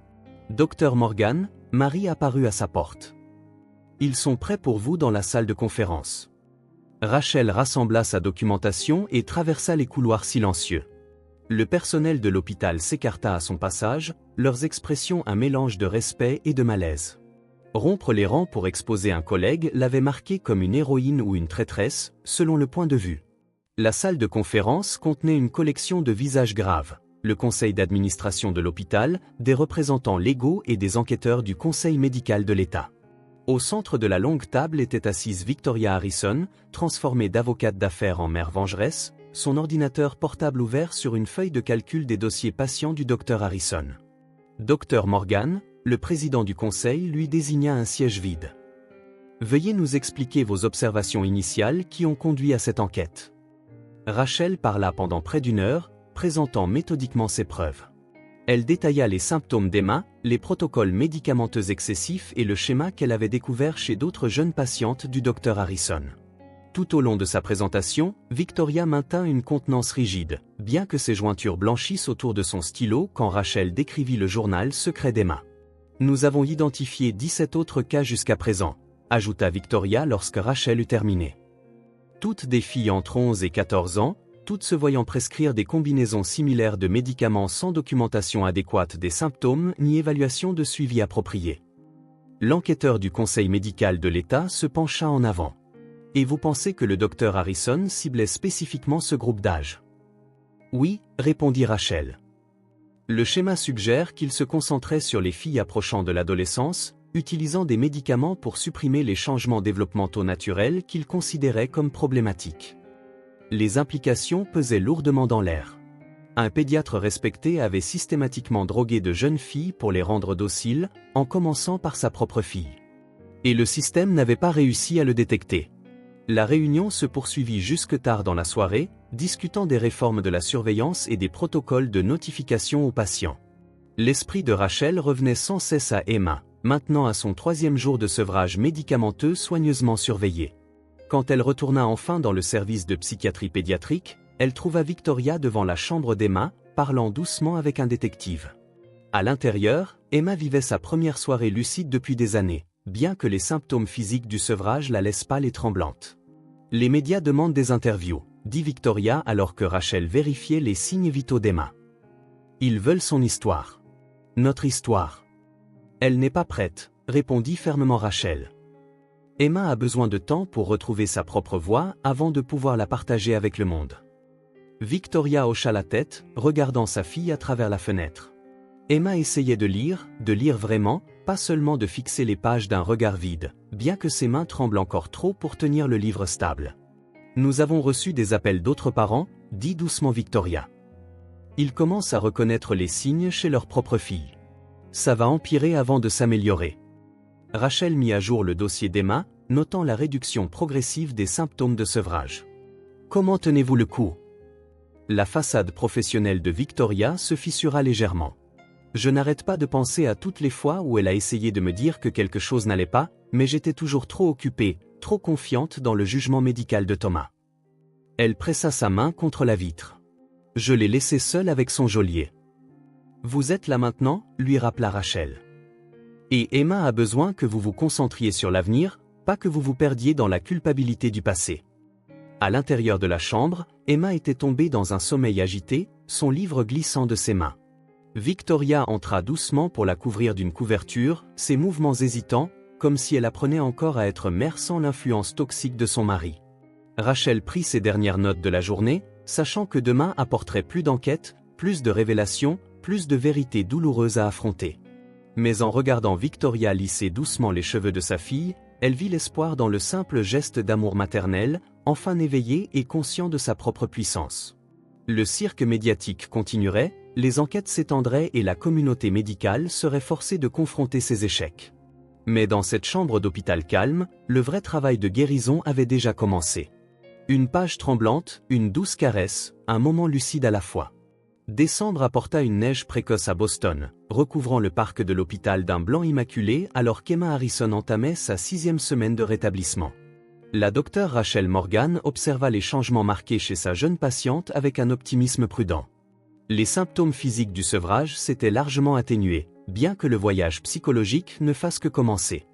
Docteur Morgan, Marie apparut à sa porte. « Ils sont prêts pour vous dans la salle de conférence. » Rachel rassembla sa documentation et traversa les couloirs silencieux. Le personnel de l'hôpital s'écarta à son passage, leurs expressions un mélange de respect et de malaise. Rompre les rangs pour exposer un collègue l'avait marqué comme une héroïne ou une traîtresse, selon le point de vue. La salle de conférence contenait une collection de visages graves. Le conseil d'administration de l'hôpital, des représentants légaux et des enquêteurs du conseil médical de l'État. Au centre de la longue table était assise Victoria Harrison, transformée d'avocate d'affaires en mère vengeresse, son ordinateur portable ouvert sur une feuille de calcul des dossiers patients du docteur Harrison. Dr Morgan, le président du conseil, lui désigna un siège vide. « Veuillez nous expliquer vos observations initiales qui ont conduit à cette enquête. » Rachel parla pendant près d'1 heure, présentant méthodiquement ses preuves. Elle détailla les symptômes d'Emma, les protocoles médicamenteux excessifs et le schéma qu'elle avait découvert chez d'autres jeunes patientes du docteur Harrison. Tout au long de sa présentation, Victoria maintint une contenance rigide, bien que ses jointures blanchissent autour de son stylo quand Rachel décrivit le journal secret d'Emma. « Nous avons identifié 17 autres cas jusqu'à présent », ajouta Victoria lorsque Rachel eut terminé. Toutes des filles entre 11 et 14 ans, toutes se voyant prescrire des combinaisons similaires de médicaments sans documentation adéquate des symptômes ni évaluation de suivi appropriée. L'enquêteur du conseil médical de l'État se pencha en avant. « Et vous pensez que le docteur Harrison ciblait spécifiquement ce groupe d'âge ?» « Oui, » répondit Rachel. Le schéma suggère qu'il se concentrait sur les filles approchant de l'adolescence, utilisant des médicaments pour supprimer les changements développementaux naturels qu'il considérait comme problématiques. Les implications pesaient lourdement dans l'air. Un pédiatre respecté avait systématiquement drogué de jeunes filles pour les rendre dociles, en commençant par sa propre fille. Et le système n'avait pas réussi à le détecter. La réunion se poursuivit jusque tard dans la soirée, discutant des réformes de la surveillance et des protocoles de notification aux patients. L'esprit de Rachel revenait sans cesse à Emma, maintenant à son 3e jour de sevrage médicamenteux soigneusement surveillé. Quand elle retourna enfin dans le service de psychiatrie pédiatrique, elle trouva Victoria devant la chambre d'Emma, parlant doucement avec un détective. À l'intérieur, Emma vivait sa première soirée lucide depuis des années, bien que les symptômes physiques du sevrage la laissent pâle et tremblante. « Les médias demandent des interviews », dit Victoria alors que Rachel vérifiait les signes vitaux d'Emma. « Ils veulent son histoire. Notre histoire. » « Elle n'est pas prête, » répondit fermement Rachel. Emma a besoin de temps pour retrouver sa propre voix avant de pouvoir la partager avec le monde. Victoria hocha la tête, regardant sa fille à travers la fenêtre. Emma essayait de lire vraiment, pas seulement de fixer les pages d'un regard vide, bien que ses mains tremblent encore trop pour tenir le livre stable. « Nous avons reçu des appels d'autres parents, » dit doucement Victoria. Ils commencent à reconnaître les signes chez leur propre fille. Ça va empirer avant de s'améliorer. Rachel mit à jour le dossier d'Emma, notant la réduction progressive des symptômes de sevrage. Comment tenez-vous le coup? La façade professionnelle de Victoria se fissura légèrement. Je n'arrête pas de penser à toutes les fois où elle a essayé de me dire que quelque chose n'allait pas, mais j'étais toujours trop occupée, trop confiante dans le jugement médical de Thomas. Elle pressa sa main contre la vitre. Je l'ai laissé seul avec son geôlier. Vous êtes là maintenant, lui rappela Rachel. Et Emma a besoin que vous vous concentriez sur l'avenir, pas que vous vous perdiez dans la culpabilité du passé. À l'intérieur de la chambre, Emma était tombée dans un sommeil agité, son livre glissant de ses mains. Victoria entra doucement pour la couvrir d'une couverture, ses mouvements hésitants, comme si elle apprenait encore à être mère sans l'influence toxique de son mari. Rachel prit ses dernières notes de la journée, sachant que demain apporterait plus d'enquêtes, plus de révélations, plus de vérités douloureuses à affronter. Mais en regardant Victoria lisser doucement les cheveux de sa fille, elle vit l'espoir dans le simple geste d'amour maternel, enfin éveillé et conscient de sa propre puissance. Le cirque médiatique continuerait, les enquêtes s'étendraient et la communauté médicale serait forcée de confronter ses échecs. Mais dans cette chambre d'hôpital calme, le vrai travail de guérison avait déjà commencé. Une page tremblante, une douce caresse, un moment lucide à la fois. Décembre apporta une neige précoce à Boston, recouvrant le parc de l'hôpital d'un blanc immaculé alors qu'Emma Harrison entamait sa 6e semaine de rétablissement. La docteure Rachel Morgan observa les changements marqués chez sa jeune patiente avec un optimisme prudent. Les symptômes physiques du sevrage s'étaient largement atténués, bien que le voyage psychologique ne fasse que commencer.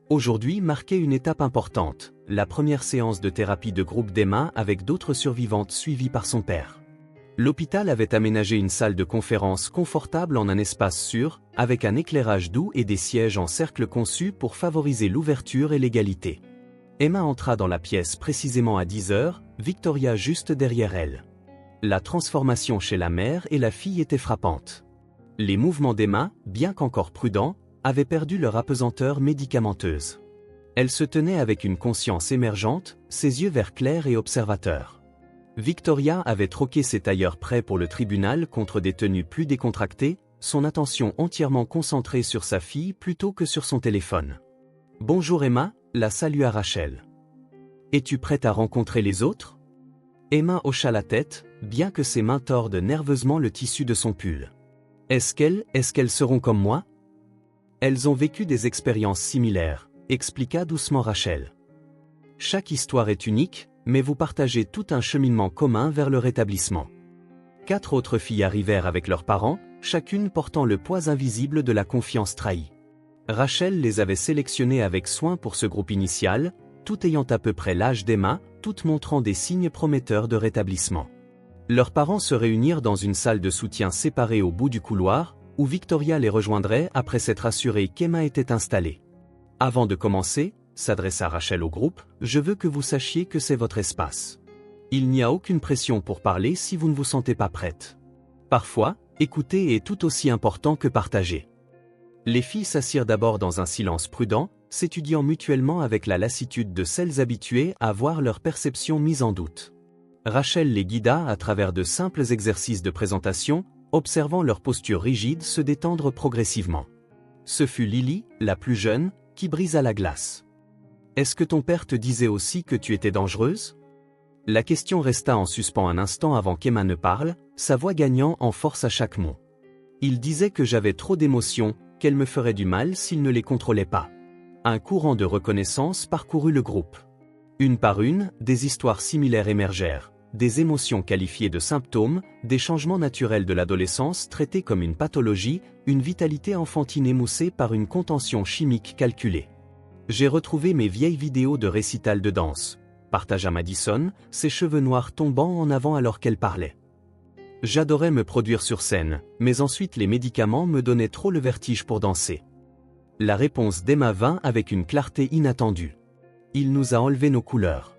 Aujourd'hui marquait une étape importante, la première séance de thérapie de groupe d'Emma avec d'autres survivantes suivies par son père. L'hôpital avait aménagé une salle de conférence confortable en un espace sûr, avec un éclairage doux et des sièges en cercle conçus pour favoriser l'ouverture et l'égalité. Emma entra dans la pièce précisément à 10 heures, Victoria juste derrière elle. La transformation chez la mère et la fille était frappante. Les mouvements d'Emma, bien qu'encore prudents, avaient perdu leur apesanteur médicamenteuse. Elle se tenait avec une conscience émergente, ses yeux verts clairs et observateurs. Victoria avait troqué ses tailleurs prêts pour le tribunal contre des tenues plus décontractées, son attention entièrement concentrée sur sa fille plutôt que sur son téléphone. « Bonjour Emma », la salua Rachel. « Es-tu prête à rencontrer les autres ?» Emma hocha la tête, bien que ses mains tordent nerveusement le tissu de son pull. « Est-ce qu'elles seront comme moi ?»« Elles ont vécu des expériences similaires », expliqua doucement Rachel. « Chaque histoire est unique, mais vous partagez tout un cheminement commun vers le rétablissement. » 4 autres filles arrivèrent avec leurs parents, chacune portant le poids invisible de la confiance trahie. Rachel les avait sélectionnées avec soin pour ce groupe initial, toutes ayant à peu près l'âge d'Emma, toutes montrant des signes prometteurs de rétablissement. Leurs parents se réunirent dans une salle de soutien séparée au bout du couloir, où Victoria les rejoindrait après s'être assurée qu'Emma était installée. « Avant de commencer, » s'adressa Rachel au groupe, « je veux que vous sachiez que c'est votre espace. Il n'y a aucune pression pour parler si vous ne vous sentez pas prête. Parfois, écouter est tout aussi important que partager. » Les filles s'assirent d'abord dans un silence prudent, s'étudiant mutuellement avec la lassitude de celles habituées à voir leur perception mise en doute. Rachel les guida à travers de simples exercices de présentation, observant leur posture rigide se détendre progressivement. Ce fut Lily, la plus jeune, qui brisa la glace. « Est-ce que ton père te disait aussi que tu étais dangereuse ?» La question resta en suspens un instant avant qu'Emma ne parle, sa voix gagnant en force à chaque mot. « Il disait que j'avais trop d'émotions, qu'elle me ferait du mal s'il ne les contrôlait pas. » Un courant de reconnaissance parcourut le groupe. Une par une, des histoires similaires émergèrent, des émotions qualifiées de symptômes, des changements naturels de l'adolescence traités comme une pathologie, une vitalité enfantine émoussée par une contention chimique calculée. « J'ai retrouvé mes vieilles vidéos de récital de danse, » partagea Madison, ses cheveux noirs tombant en avant alors qu'elle parlait. « J'adorais me produire sur scène, mais ensuite les médicaments me donnaient trop le vertige pour danser. » La réponse d'Emma vint avec une clarté inattendue. « Il nous a enlevé nos couleurs.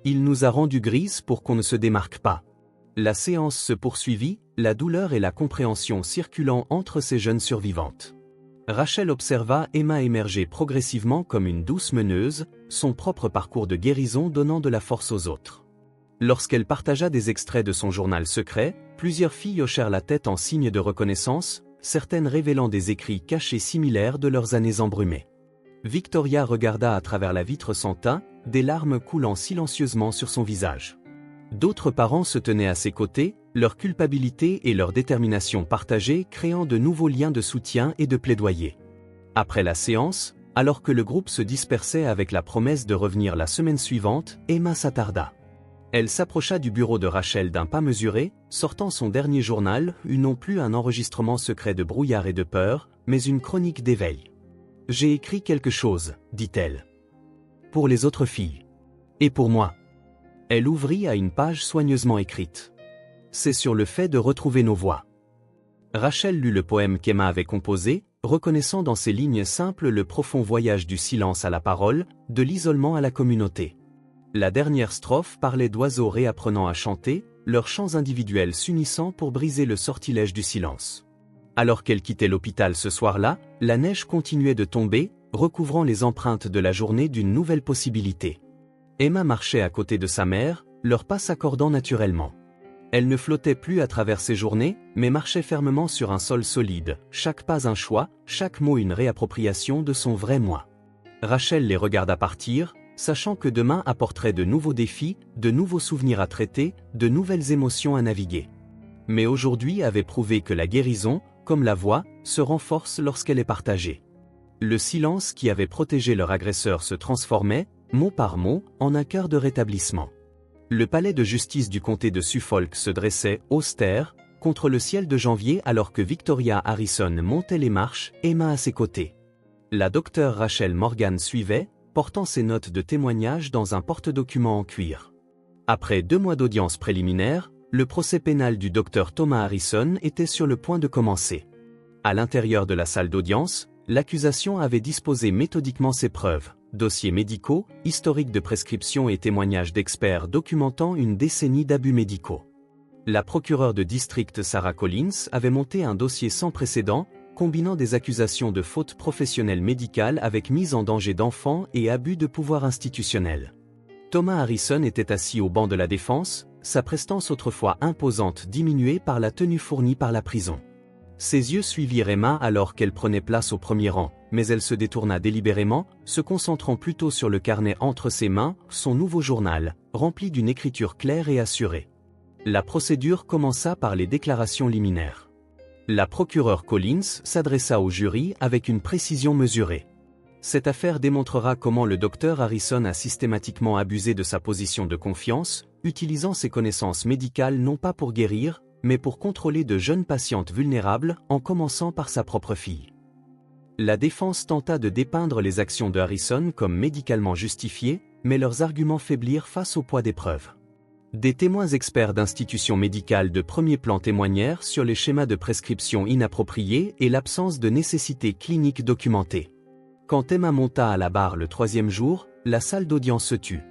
Il nous a rendues grises pour qu'on ne se démarque pas. » La séance se poursuivit, la douleur et la compréhension circulant entre ces jeunes survivantes. Rachel observa Emma émerger progressivement comme une douce meneuse, son propre parcours de guérison donnant de la force aux autres. Lorsqu'elle partagea des extraits de son journal secret, plusieurs filles hochèrent la tête en signe de reconnaissance, certaines révélant des écrits cachés similaires de leurs années embrumées. Victoria regarda à travers la vitre sans teint, des larmes coulant silencieusement sur son visage. D'autres parents se tenaient à ses côtés, leur culpabilité et leur détermination partagées créant de nouveaux liens de soutien et de plaidoyer. Après la séance, alors que le groupe se dispersait avec la promesse de revenir la semaine suivante, Emma s'attarda. Elle s'approcha du bureau de Rachel d'un pas mesuré, sortant son dernier journal, non plus un enregistrement secret de brouillard et de peur, mais une chronique d'éveil. « J'ai écrit quelque chose, dit-elle. Pour les autres filles. Et pour moi. » Elle ouvrit à une page soigneusement écrite. C'est sur le fait de retrouver nos voix. Rachel lut le poème qu'Emma avait composé, reconnaissant dans ces lignes simples le profond voyage du silence à la parole, de l'isolement à la communauté. La dernière strophe parlait d'oiseaux réapprenant à chanter, leurs chants individuels s'unissant pour briser le sortilège du silence. Alors qu'elle quittait l'hôpital ce soir-là, la neige continuait de tomber, recouvrant les empreintes de la journée d'une nouvelle possibilité. Emma marchait à côté de sa mère, leurs pas s'accordant naturellement. Elle ne flottait plus à travers ses journées, mais marchait fermement sur un sol solide, chaque pas un choix, chaque mot une réappropriation de son vrai moi. Rachel les regarda partir, sachant que demain apporterait de nouveaux défis, de nouveaux souvenirs à traiter, de nouvelles émotions à naviguer. Mais aujourd'hui avait prouvé que la guérison, comme la voix, se renforce lorsqu'elle est partagée. Le silence qui avait protégé leur agresseur se transformait, mot par mot, en un quart de rétablissement. Le palais de justice du comté de Suffolk se dressait, austère, contre le ciel de janvier alors que Victoria Harrison montait les marches, Emma à ses côtés. La docteure Rachel Morgan suivait, portant ses notes de témoignage dans un porte-documents en cuir. Après 2 mois d'audience préliminaire, le procès pénal du docteur Thomas Harrison était sur le point de commencer. À l'intérieur de la salle d'audience, l'accusation avait disposé méthodiquement ses preuves. Dossiers médicaux, historiques de prescription et témoignages d'experts documentant une décennie d'abus médicaux. La procureure de district Sarah Collins avait monté un dossier sans précédent, combinant des accusations de faute professionnelle médicale avec mise en danger d'enfants et abus de pouvoir institutionnel. Thomas Harrison était assis au banc de la défense, sa prestance autrefois imposante diminuée par la tenue fournie par la prison. Ses yeux suivirent Emma alors qu'elle prenait place au premier rang, mais elle se détourna délibérément, se concentrant plutôt sur le carnet entre ses mains, son nouveau journal, rempli d'une écriture claire et assurée. La procédure commença par les déclarations liminaires. La procureure Collins s'adressa au jury avec une précision mesurée. Cette affaire démontrera comment le docteur Harrison a systématiquement abusé de sa position de confiance, utilisant ses connaissances médicales non pas pour guérir, mais pour contrôler de jeunes patientes vulnérables, en commençant par sa propre fille. La défense tenta de dépeindre les actions de Harrison comme médicalement justifiées, mais leurs arguments faiblirent face au poids des preuves. Des témoins experts d'institutions médicales de premier plan témoignèrent sur les schémas de prescription inappropriés et l'absence de nécessité clinique documentée. Quand Emma monta à la barre le 3e jour, la salle d'audience se tut.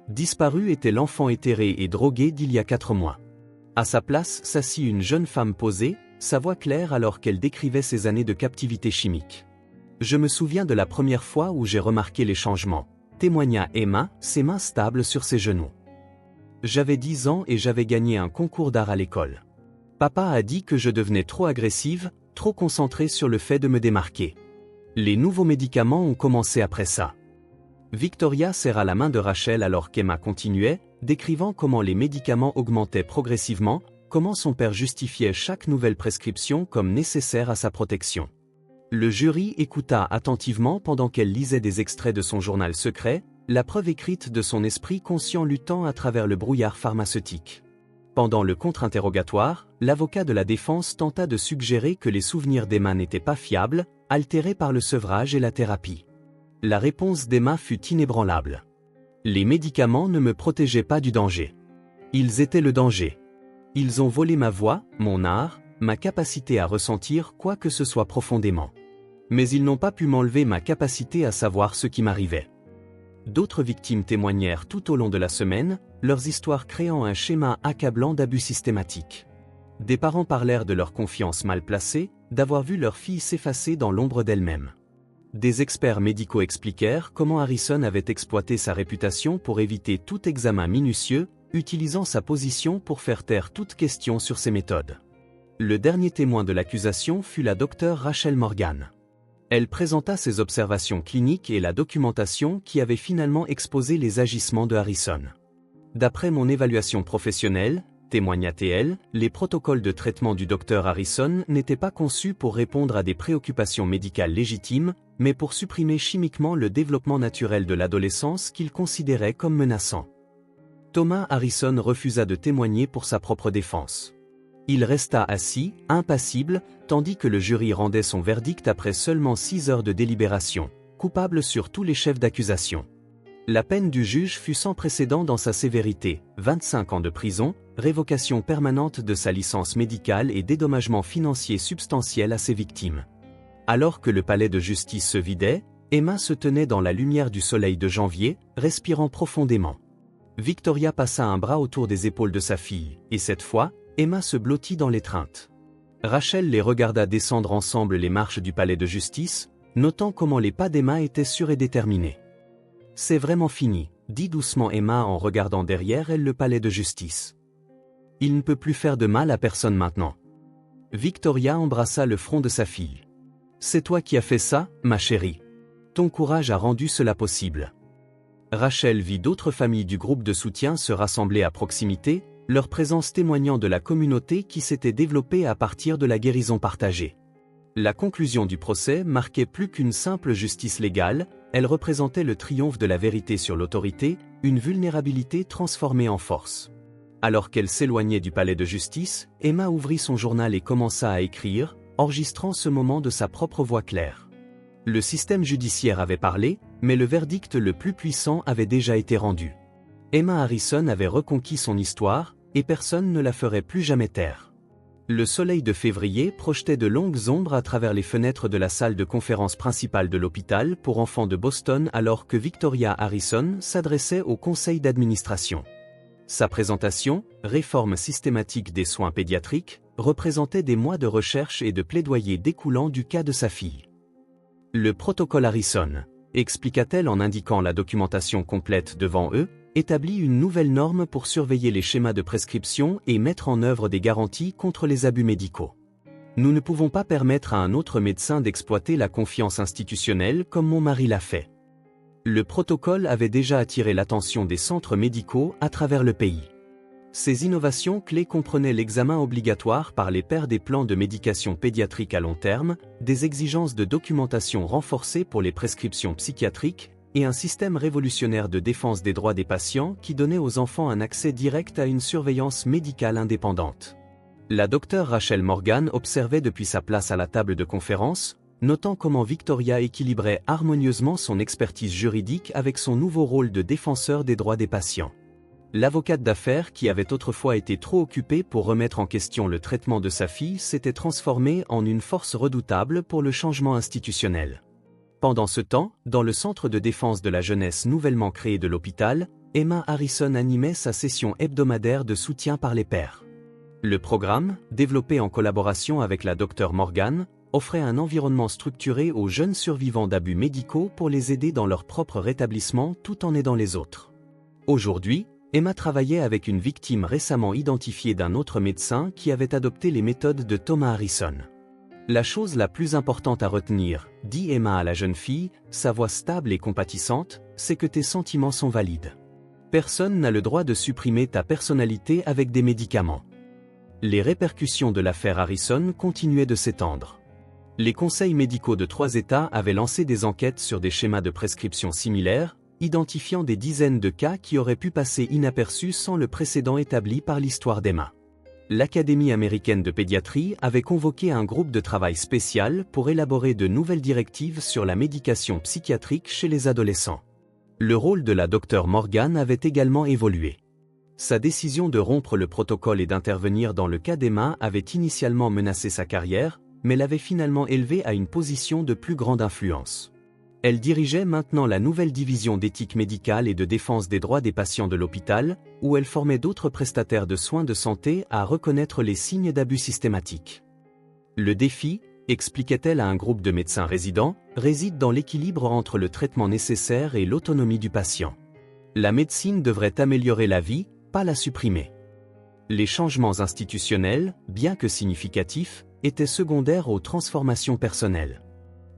Disparu était l'enfant éthéré et drogué d'il y a 4 mois. À sa place s'assit une jeune femme posée, sa voix claire alors qu'elle décrivait ses années de captivité chimique. « Je me souviens de la première fois où j'ai remarqué les changements », témoigna Emma, ses mains stables sur ses genoux. « J'avais 10 ans et j'avais gagné un concours d'art à l'école. Papa a dit que je devenais trop agressive, trop concentrée sur le fait de me démarquer. Les nouveaux médicaments ont commencé après ça. » Victoria serra la main de Rachel alors qu'Emma continuait, décrivant comment les médicaments augmentaient progressivement, comment son père justifiait chaque nouvelle prescription comme nécessaire à sa protection. Le jury écouta attentivement pendant qu'elle lisait des extraits de son journal secret, la preuve écrite de son esprit conscient luttant à travers le brouillard pharmaceutique. Pendant le contre-interrogatoire, l'avocat de la défense tenta de suggérer que les souvenirs d'Emma n'étaient pas fiables, altérés par le sevrage et la thérapie. La réponse d'Emma fut inébranlable. Les médicaments ne me protégeaient pas du danger. Ils étaient le danger. Ils ont volé ma voix, mon art, ma capacité à ressentir quoi que ce soit profondément. Mais ils n'ont pas pu m'enlever ma capacité à savoir ce qui m'arrivait. D'autres victimes témoignèrent tout au long de la semaine, leurs histoires créant un schéma accablant d'abus systématiques. Des parents parlèrent de leur confiance mal placée, d'avoir vu leur fille s'effacer dans l'ombre d'elle-même. Des experts médicaux expliquèrent comment Harrison avait exploité sa réputation pour éviter tout examen minutieux, utilisant sa position pour faire taire toute question sur ses méthodes. Le dernier témoin de l'accusation fut la docteure Rachel Morgan. Elle présenta ses observations cliniques et la documentation qui avait finalement exposé les agissements de Harrison. D'après mon évaluation professionnelle, témoigna-t-elle, les protocoles de traitement du Dr Harrison n'étaient pas conçus pour répondre à des préoccupations médicales légitimes, mais pour supprimer chimiquement le développement naturel de l'adolescence qu'il considérait comme menaçant. Thomas Harrison refusa de témoigner pour sa propre défense. Il resta assis, impassible, tandis que le jury rendait son verdict après seulement 6 heures de délibération, coupable sur tous les chefs d'accusation. La peine du juge fut sans précédent dans sa sévérité, 25 ans de prison, révocation permanente de sa licence médicale et dédommagement financier substantiel à ses victimes. Alors que le palais de justice se vidait, Emma se tenait dans la lumière du soleil de janvier, respirant profondément. Victoria passa un bras autour des épaules de sa fille, et cette fois, Emma se blottit dans l'étreinte. Rachel les regarda descendre ensemble les marches du palais de justice, notant comment les pas d'Emma étaient sûrs et déterminés. « C'est vraiment fini », dit doucement Emma en regardant derrière elle le palais de justice. « Il ne peut plus faire de mal à personne maintenant. » Victoria embrassa le front de sa fille. « C'est toi qui as fait ça, ma chérie. Ton courage a rendu cela possible. » Rachel vit d'autres familles du groupe de soutien se rassembler à proximité, leur présence témoignant de la communauté qui s'était développée à partir de la guérison partagée. La conclusion du procès marquait plus qu'une simple justice légale, elle représentait le triomphe de la vérité sur l'autorité, une vulnérabilité transformée en force. Alors qu'elle s'éloignait du palais de justice, Emma ouvrit son journal et commença à écrire, enregistrant ce moment de sa propre voix claire. Le système judiciaire avait parlé, mais le verdict le plus puissant avait déjà été rendu. Emma Harrison avait reconquis son histoire, et personne ne la ferait plus jamais taire. Le soleil de février projetait de longues ombres à travers les fenêtres de la salle de conférence principale de l'hôpital pour enfants de Boston alors que Victoria Harrison s'adressait au conseil d'administration. Sa présentation, Réforme systématique des soins pédiatriques, représentait des mois de recherche et de plaidoyer découlant du cas de sa fille. Le protocole Harrison, expliqua-t-elle en indiquant la documentation complète devant eux, établit une nouvelle norme pour surveiller les schémas de prescription et mettre en œuvre des garanties contre les abus médicaux. Nous ne pouvons pas permettre à un autre médecin d'exploiter la confiance institutionnelle comme mon mari l'a fait. Le protocole avait déjà attiré l'attention des centres médicaux à travers le pays. Ces innovations clés comprenaient l'examen obligatoire par les pairs des plans de médication pédiatrique à long terme, des exigences de documentation renforcées pour les prescriptions psychiatriques, et un système révolutionnaire de défense des droits des patients qui donnait aux enfants un accès direct à une surveillance médicale indépendante. La docteure Rachel Morgan observait depuis sa place à la table de conférence, notant comment Victoria équilibrait harmonieusement son expertise juridique avec son nouveau rôle de défenseur des droits des patients. L'avocate d'affaires qui avait autrefois été trop occupée pour remettre en question le traitement de sa fille s'était transformée en une force redoutable pour le changement institutionnel. Pendant ce temps, dans le centre de défense de la jeunesse nouvellement créé de l'hôpital, Emma Harrison animait sa session hebdomadaire de soutien par les pairs. Le programme, développé en collaboration avec la Dr Morgan, offrait un environnement structuré aux jeunes survivants d'abus médicaux pour les aider dans leur propre rétablissement tout en aidant les autres. Aujourd'hui, Emma travaillait avec une victime récemment identifiée d'un autre médecin qui avait adopté les méthodes de Thomas Harrison. La chose la plus importante à retenir, dit Emma à la jeune fille, sa voix stable et compatissante, c'est que tes sentiments sont valides. Personne n'a le droit de supprimer ta personnalité avec des médicaments. Les répercussions de l'affaire Harrison continuaient de s'étendre. Les conseils médicaux de 3 États avaient lancé des enquêtes sur des schémas de prescription similaires, identifiant des dizaines de cas qui auraient pu passer inaperçus sans le précédent établi par l'histoire d'Emma. L'Académie américaine de pédiatrie avait convoqué un groupe de travail spécial pour élaborer de nouvelles directives sur la médication psychiatrique chez les adolescents. Le rôle de la Dr Morgan avait également évolué. Sa décision de rompre le protocole et d'intervenir dans le cas d'Emma avait initialement menacé sa carrière, mais l'avait finalement élevée à une position de plus grande influence. Elle dirigeait maintenant la nouvelle division d'éthique médicale et de défense des droits des patients de l'hôpital, où elle formait d'autres prestataires de soins de santé à reconnaître les signes d'abus systématiques. Le défi, expliquait-elle à un groupe de médecins résidents, réside dans l'équilibre entre le traitement nécessaire et l'autonomie du patient. La médecine devrait améliorer la vie, pas la supprimer. Les changements institutionnels, bien que significatifs, étaient secondaires aux transformations personnelles.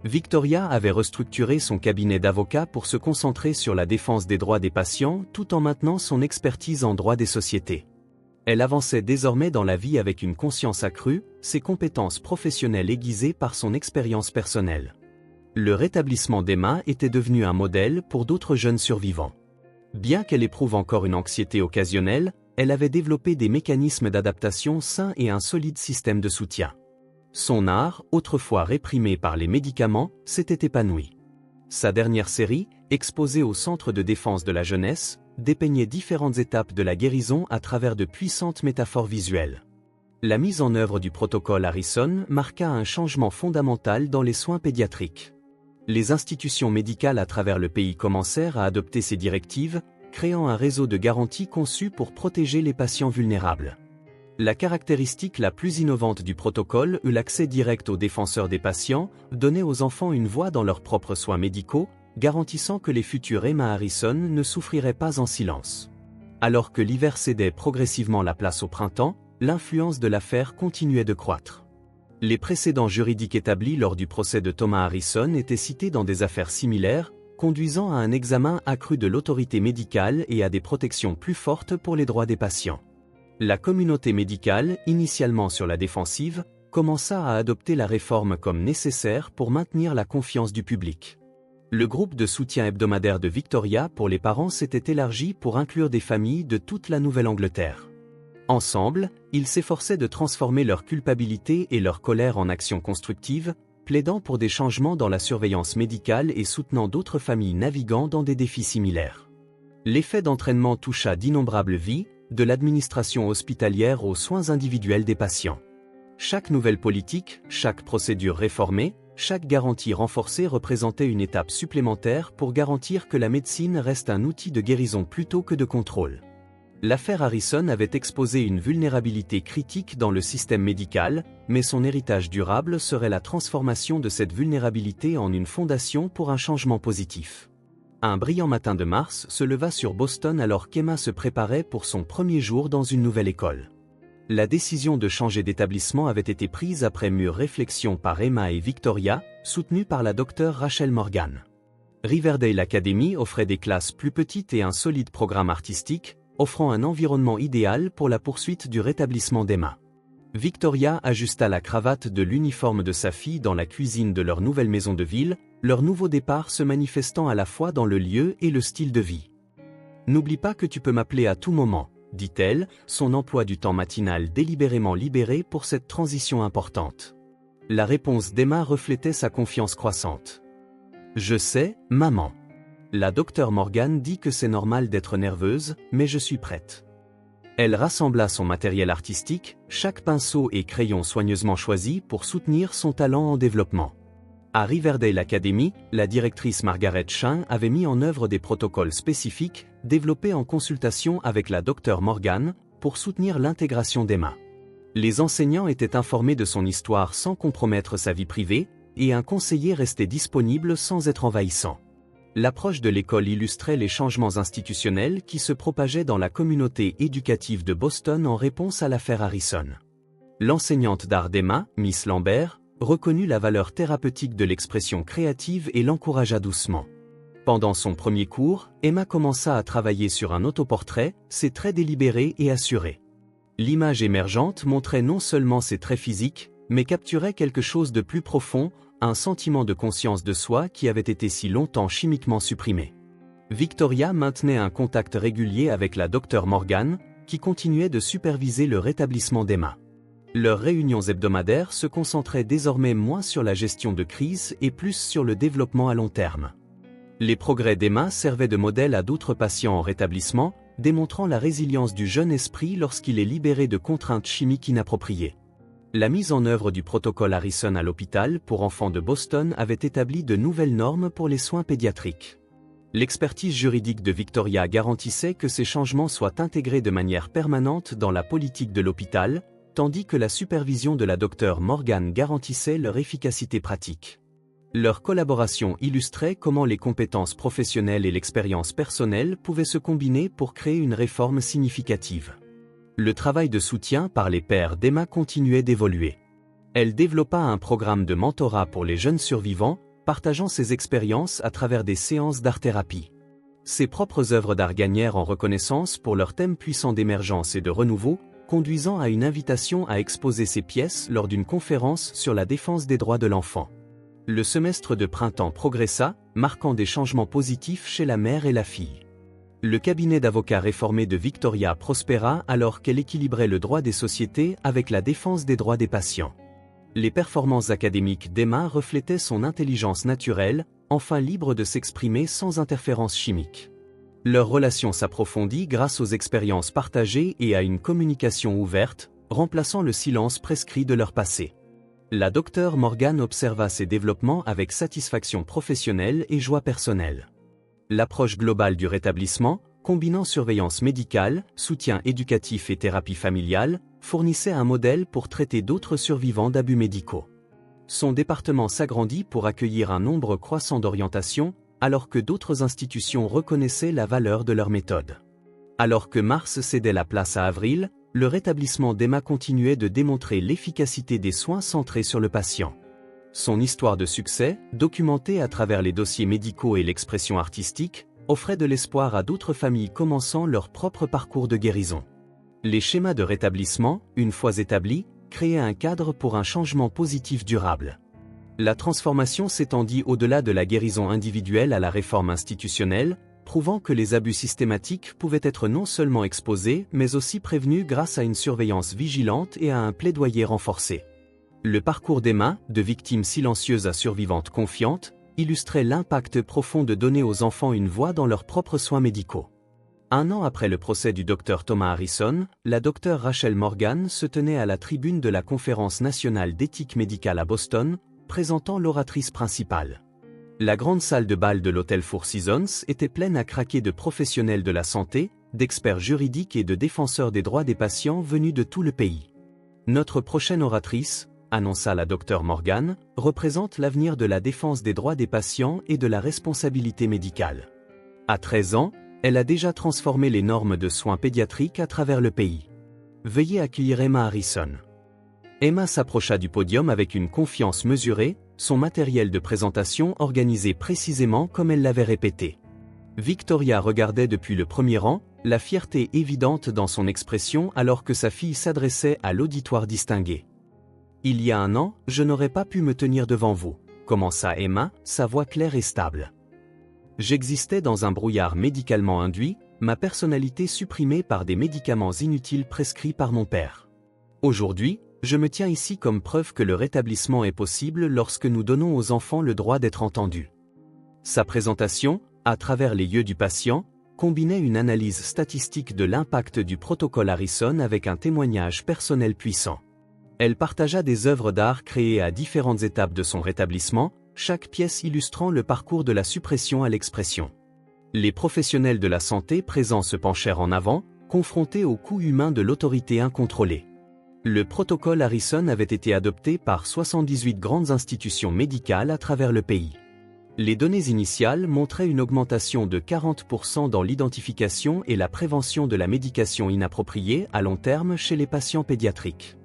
Victoria avait restructuré son cabinet d'avocats pour se concentrer sur la défense des droits des patients tout en maintenant son expertise en droit des sociétés. Elle avançait désormais dans la vie avec une conscience accrue, ses compétences professionnelles aiguisées par son expérience personnelle. Le rétablissement d'Emma était devenu un modèle pour d'autres jeunes survivants. Bien qu'elle éprouve encore une anxiété occasionnelle, elle avait développé des mécanismes d'adaptation sains et un solide système de soutien. Son art, autrefois réprimé par les médicaments, s'était épanoui. Sa dernière série, exposée au Centre de défense de la jeunesse, dépeignait différentes étapes de la guérison à travers de puissantes métaphores visuelles. La mise en œuvre du protocole Harrison marqua un changement fondamental dans les soins pédiatriques. Les institutions médicales à travers le pays commencèrent à adopter ces directives, créant un réseau de garanties conçu pour protéger les patients vulnérables. La caractéristique la plus innovante du protocole eut l'accès direct aux défenseurs des patients, donnait aux enfants une voix dans leurs propres soins médicaux, garantissant que les futurs Emma Harrison ne souffriraient pas en silence. Alors que l'hiver cédait progressivement la place au printemps, l'influence de l'affaire continuait de croître. Les précédents juridiques établis lors du procès de Thomas Harrison étaient cités dans des affaires similaires, conduisant à un examen accru de l'autorité médicale et à des protections plus fortes pour les droits des patients. La communauté médicale, initialement sur la défensive, commença à adopter la réforme comme nécessaire pour maintenir la confiance du public. Le groupe de soutien hebdomadaire de Victoria pour les parents s'était élargi pour inclure des familles de toute la Nouvelle-Angleterre. Ensemble, ils s'efforçaient de transformer leur culpabilité et leur colère en actions constructives, plaidant pour des changements dans la surveillance médicale et soutenant d'autres familles naviguant dans des défis similaires. L'effet d'entraînement toucha d'innombrables vies, de l'administration hospitalière aux soins individuels des patients. Chaque nouvelle politique, chaque procédure réformée, chaque garantie renforcée représentait une étape supplémentaire pour garantir que la médecine reste un outil de guérison plutôt que de contrôle. L'affaire Harrison avait exposé une vulnérabilité critique dans le système médical, mais son héritage durable serait la transformation de cette vulnérabilité en une fondation pour un changement positif. Un brillant matin de mars se leva sur Boston alors qu'Emma se préparait pour son premier jour dans une nouvelle école. La décision de changer d'établissement avait été prise après mûre réflexion par Emma et Victoria, soutenue par la docteure Rachel Morgan. Riverdale Academy offrait des classes plus petites et un solide programme artistique, offrant un environnement idéal pour la poursuite du rétablissement d'Emma. Victoria ajusta la cravate de l'uniforme de sa fille dans la cuisine de leur nouvelle maison de ville, leur nouveau départ se manifestant à la fois dans le lieu et le style de vie. « N'oublie pas que tu peux m'appeler à tout moment », dit-elle, son emploi du temps matinal délibérément libéré pour cette transition importante. La réponse d'Emma reflétait sa confiance croissante. « Je sais, maman. La docteure Morgan dit que c'est normal d'être nerveuse, mais je suis prête. » Elle rassembla son matériel artistique, chaque pinceau et crayon soigneusement choisi pour soutenir son talent en développement. À Riverdale Academy, la directrice Margaret Chin avait mis en œuvre des protocoles spécifiques, développés en consultation avec la docteure Morgan, pour soutenir l'intégration d'Emma. Les enseignants étaient informés de son histoire sans compromettre sa vie privée, et un conseiller restait disponible sans être envahissant. L'approche de l'école illustrait les changements institutionnels qui se propageaient dans la communauté éducative de Boston en réponse à l'affaire Harrison. L'enseignante d'art d'Emma, Miss Lambert, reconnut la valeur thérapeutique de l'expression créative et l'encouragea doucement. Pendant son premier cours, Emma commença à travailler sur un autoportrait, ses traits délibérés et assurés. L'image émergente montrait non seulement ses traits physiques, mais capturait quelque chose de plus profond, un sentiment de conscience de soi qui avait été si longtemps chimiquement supprimé. Victoria maintenait un contact régulier avec la docteure Morgan, qui continuait de superviser le rétablissement d'Emma. Leurs réunions hebdomadaires se concentraient désormais moins sur la gestion de crise et plus sur le développement à long terme. Les progrès d'Emma servaient de modèle à d'autres patients en rétablissement, démontrant la résilience du jeune esprit lorsqu'il est libéré de contraintes chimiques inappropriées. La mise en œuvre du protocole Harrison à l'hôpital pour enfants de Boston avait établi de nouvelles normes pour les soins pédiatriques. L'expertise juridique de Victoria garantissait que ces changements soient intégrés de manière permanente dans la politique de l'hôpital, tandis que la supervision de la docteure Morgan garantissait leur efficacité pratique. Leur collaboration illustrait comment les compétences professionnelles et l'expérience personnelle pouvaient se combiner pour créer une réforme significative. Le travail de soutien par les pairs d'Emma continuait d'évoluer. Elle développa un programme de mentorat pour les jeunes survivants, partageant ses expériences à travers des séances d'art-thérapie. Ses propres œuvres d'art gagnèrent en reconnaissance pour leur thème puissant d'émergence et de renouveau, conduisant à une invitation à exposer ses pièces lors d'une conférence sur la défense des droits de l'enfant. Le semestre de printemps progressa, marquant des changements positifs chez la mère et la fille. Le cabinet d'avocats réformé de Victoria prospéra alors qu'elle équilibrait le droit des sociétés avec la défense des droits des patients. Les performances académiques d'Emma reflétaient son intelligence naturelle, enfin libre de s'exprimer sans interférence chimique. Leur relation s'approfondit grâce aux expériences partagées et à une communication ouverte, remplaçant le silence prescrit de leur passé. La docteure Morgan observa ces développements avec satisfaction professionnelle et joie personnelle. L'approche globale du rétablissement, combinant surveillance médicale, soutien éducatif et thérapie familiale, fournissait un modèle pour traiter d'autres survivants d'abus médicaux. Son département s'agrandit pour accueillir un nombre croissant d'orientations, alors que d'autres institutions reconnaissaient la valeur de leur méthode. Alors que mars cédait la place à avril, le rétablissement d'Emma continuait de démontrer l'efficacité des soins centrés sur le patient. Son histoire de succès, documentée à travers les dossiers médicaux et l'expression artistique, offrait de l'espoir à d'autres familles commençant leur propre parcours de guérison. Les schémas de rétablissement, une fois établis, créaient un cadre pour un changement positif durable. La transformation s'étendit au-delà de la guérison individuelle à la réforme institutionnelle, prouvant que les abus systématiques pouvaient être non seulement exposés, mais aussi prévenus grâce à une surveillance vigilante et à un plaidoyer renforcé. Le parcours d'Emma, de victime silencieuse à survivante confiante, illustrait l'impact profond de donner aux enfants une voix dans leurs propres soins médicaux. Un an après le procès du Dr Thomas Harrison, la Dr Rachel Morgan se tenait à la tribune de la Conférence nationale d'éthique médicale à Boston, présentant l'oratrice principale. La grande salle de bal de l'hôtel Four Seasons était pleine à craquer de professionnels de la santé, d'experts juridiques et de défenseurs des droits des patients venus de tout le pays. Notre prochaine oratrice, annonça la Dr Morgan, représente l'avenir de la défense des droits des patients et de la responsabilité médicale. À 13 ans, elle a déjà transformé les normes de soins pédiatriques à travers le pays. Veuillez accueillir Emma Harrison. Emma s'approcha du podium avec une confiance mesurée, son matériel de présentation organisé précisément comme elle l'avait répété. Victoria regardait depuis le premier rang, la fierté évidente dans son expression alors que sa fille s'adressait à l'auditoire distingué. « Il y a un an, je n'aurais pas pu me tenir devant vous », commença Emma, sa voix claire et stable. « J'existais dans un brouillard médicalement induit, ma personnalité supprimée par des médicaments inutiles prescrits par mon père. Aujourd'hui, je me tiens ici comme preuve que le rétablissement est possible lorsque nous donnons aux enfants le droit d'être entendus. » Sa présentation, à travers les yeux du patient, combinait une analyse statistique de l'impact du protocole Harrison avec un témoignage personnel puissant. Elle partagea des œuvres d'art créées à différentes étapes de son rétablissement, chaque pièce illustrant le parcours de la suppression à l'expression. Les professionnels de la santé présents se penchèrent en avant, confrontés au coût humain de l'autorité incontrôlée. Le protocole Harrison avait été adopté par 78 grandes institutions médicales à travers le pays. Les données initiales montraient une augmentation de 40% dans l'identification et la prévention de la médication inappropriée à long terme chez les patients pédiatriques.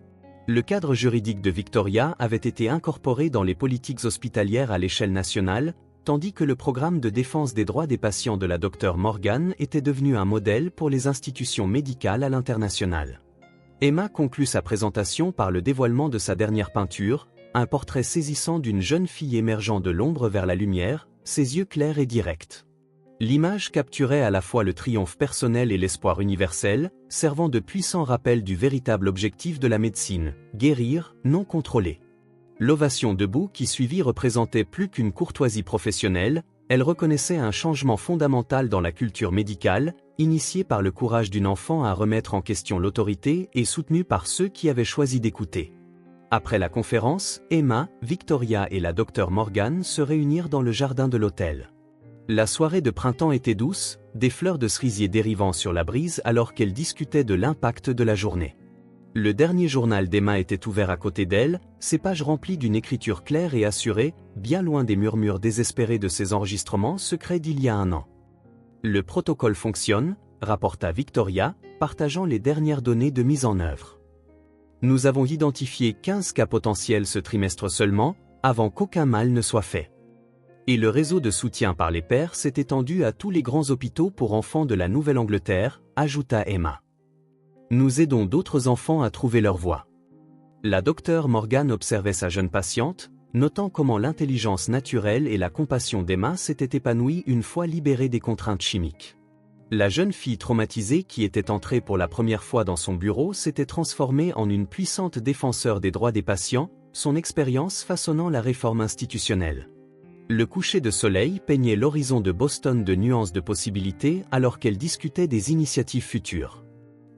Le cadre juridique de Victoria avait été incorporé dans les politiques hospitalières à l'échelle nationale, tandis que le programme de défense des droits des patients de la Dr Morgan était devenu un modèle pour les institutions médicales à l'international. Emma conclut sa présentation par le dévoilement de sa dernière peinture, un portrait saisissant d'une jeune fille émergeant de l'ombre vers la lumière, ses yeux clairs et directs. L'image capturait à la fois le triomphe personnel et l'espoir universel, servant de puissant rappel du véritable objectif de la médecine, guérir, non contrôler. L'ovation debout qui suivit représentait plus qu'une courtoisie professionnelle, elle reconnaissait un changement fondamental dans la culture médicale, initié par le courage d'une enfant à remettre en question l'autorité et soutenu par ceux qui avaient choisi d'écouter. Après la conférence, Emma, Victoria et la Dr Morgan se réunirent dans le jardin de l'hôtel. La soirée de printemps était douce, des fleurs de cerisier dérivant sur la brise alors qu'elle discutait de l'impact de la journée. Le dernier journal d'Emma était ouvert à côté d'elle, ses pages remplies d'une écriture claire et assurée, bien loin des murmures désespérés de ses enregistrements secrets d'il y a un an. Le protocole fonctionne, rapporta Victoria, partageant les dernières données de mise en œuvre. Nous avons identifié 15 cas potentiels ce trimestre seulement, avant qu'aucun mal ne soit fait. Et le réseau de soutien par les pairs s'est étendu à tous les grands hôpitaux pour enfants de la Nouvelle-Angleterre, ajouta Emma. Nous aidons d'autres enfants à trouver leur voie. La docteure Morgan observait sa jeune patiente, notant comment l'intelligence naturelle et la compassion d'Emma s'étaient épanouies une fois libérée des contraintes chimiques. La jeune fille traumatisée qui était entrée pour la première fois dans son bureau s'était transformée en une puissante défenseur des droits des patients, son expérience façonnant la réforme institutionnelle. Le coucher de soleil peignait l'horizon de Boston de nuances de possibilités alors qu'elle discutait des initiatives futures.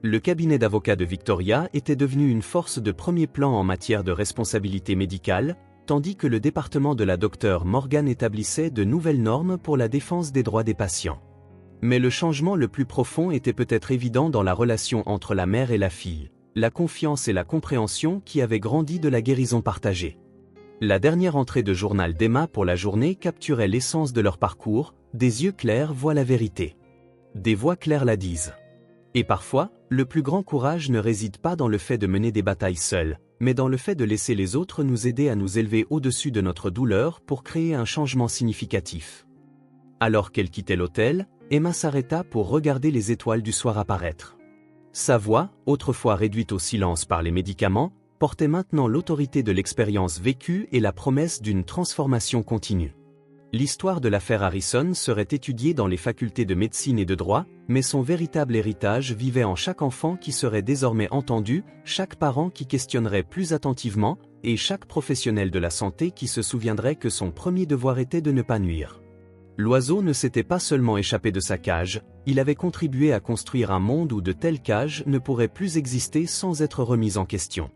Le cabinet d'avocats de Victoria était devenu une force de premier plan en matière de responsabilité médicale, tandis que le département de la docteure Morgan établissait de nouvelles normes pour la défense des droits des patients. Mais le changement le plus profond était peut-être évident dans la relation entre la mère et la fille, la confiance et la compréhension qui avaient grandi de la guérison partagée. La dernière entrée de journal d'Emma pour la journée capturait l'essence de leur parcours, des yeux clairs voient la vérité. Des voix claires la disent. Et parfois, le plus grand courage ne réside pas dans le fait de mener des batailles seuls, mais dans le fait de laisser les autres nous aider à nous élever au-dessus de notre douleur pour créer un changement significatif. Alors qu'elle quittait l'hôtel, Emma s'arrêta pour regarder les étoiles du soir apparaître. Sa voix, autrefois réduite au silence par les médicaments, portait maintenant l'autorité de l'expérience vécue et la promesse d'une transformation continue. L'histoire de l'affaire Harrison serait étudiée dans les facultés de médecine et de droit, mais son véritable héritage vivait en chaque enfant qui serait désormais entendu, chaque parent qui questionnerait plus attentivement, et chaque professionnel de la santé qui se souviendrait que son premier devoir était de ne pas nuire. L'oiseau ne s'était pas seulement échappé de sa cage, il avait contribué à construire un monde où de telles cages ne pourraient plus exister sans être remises en question.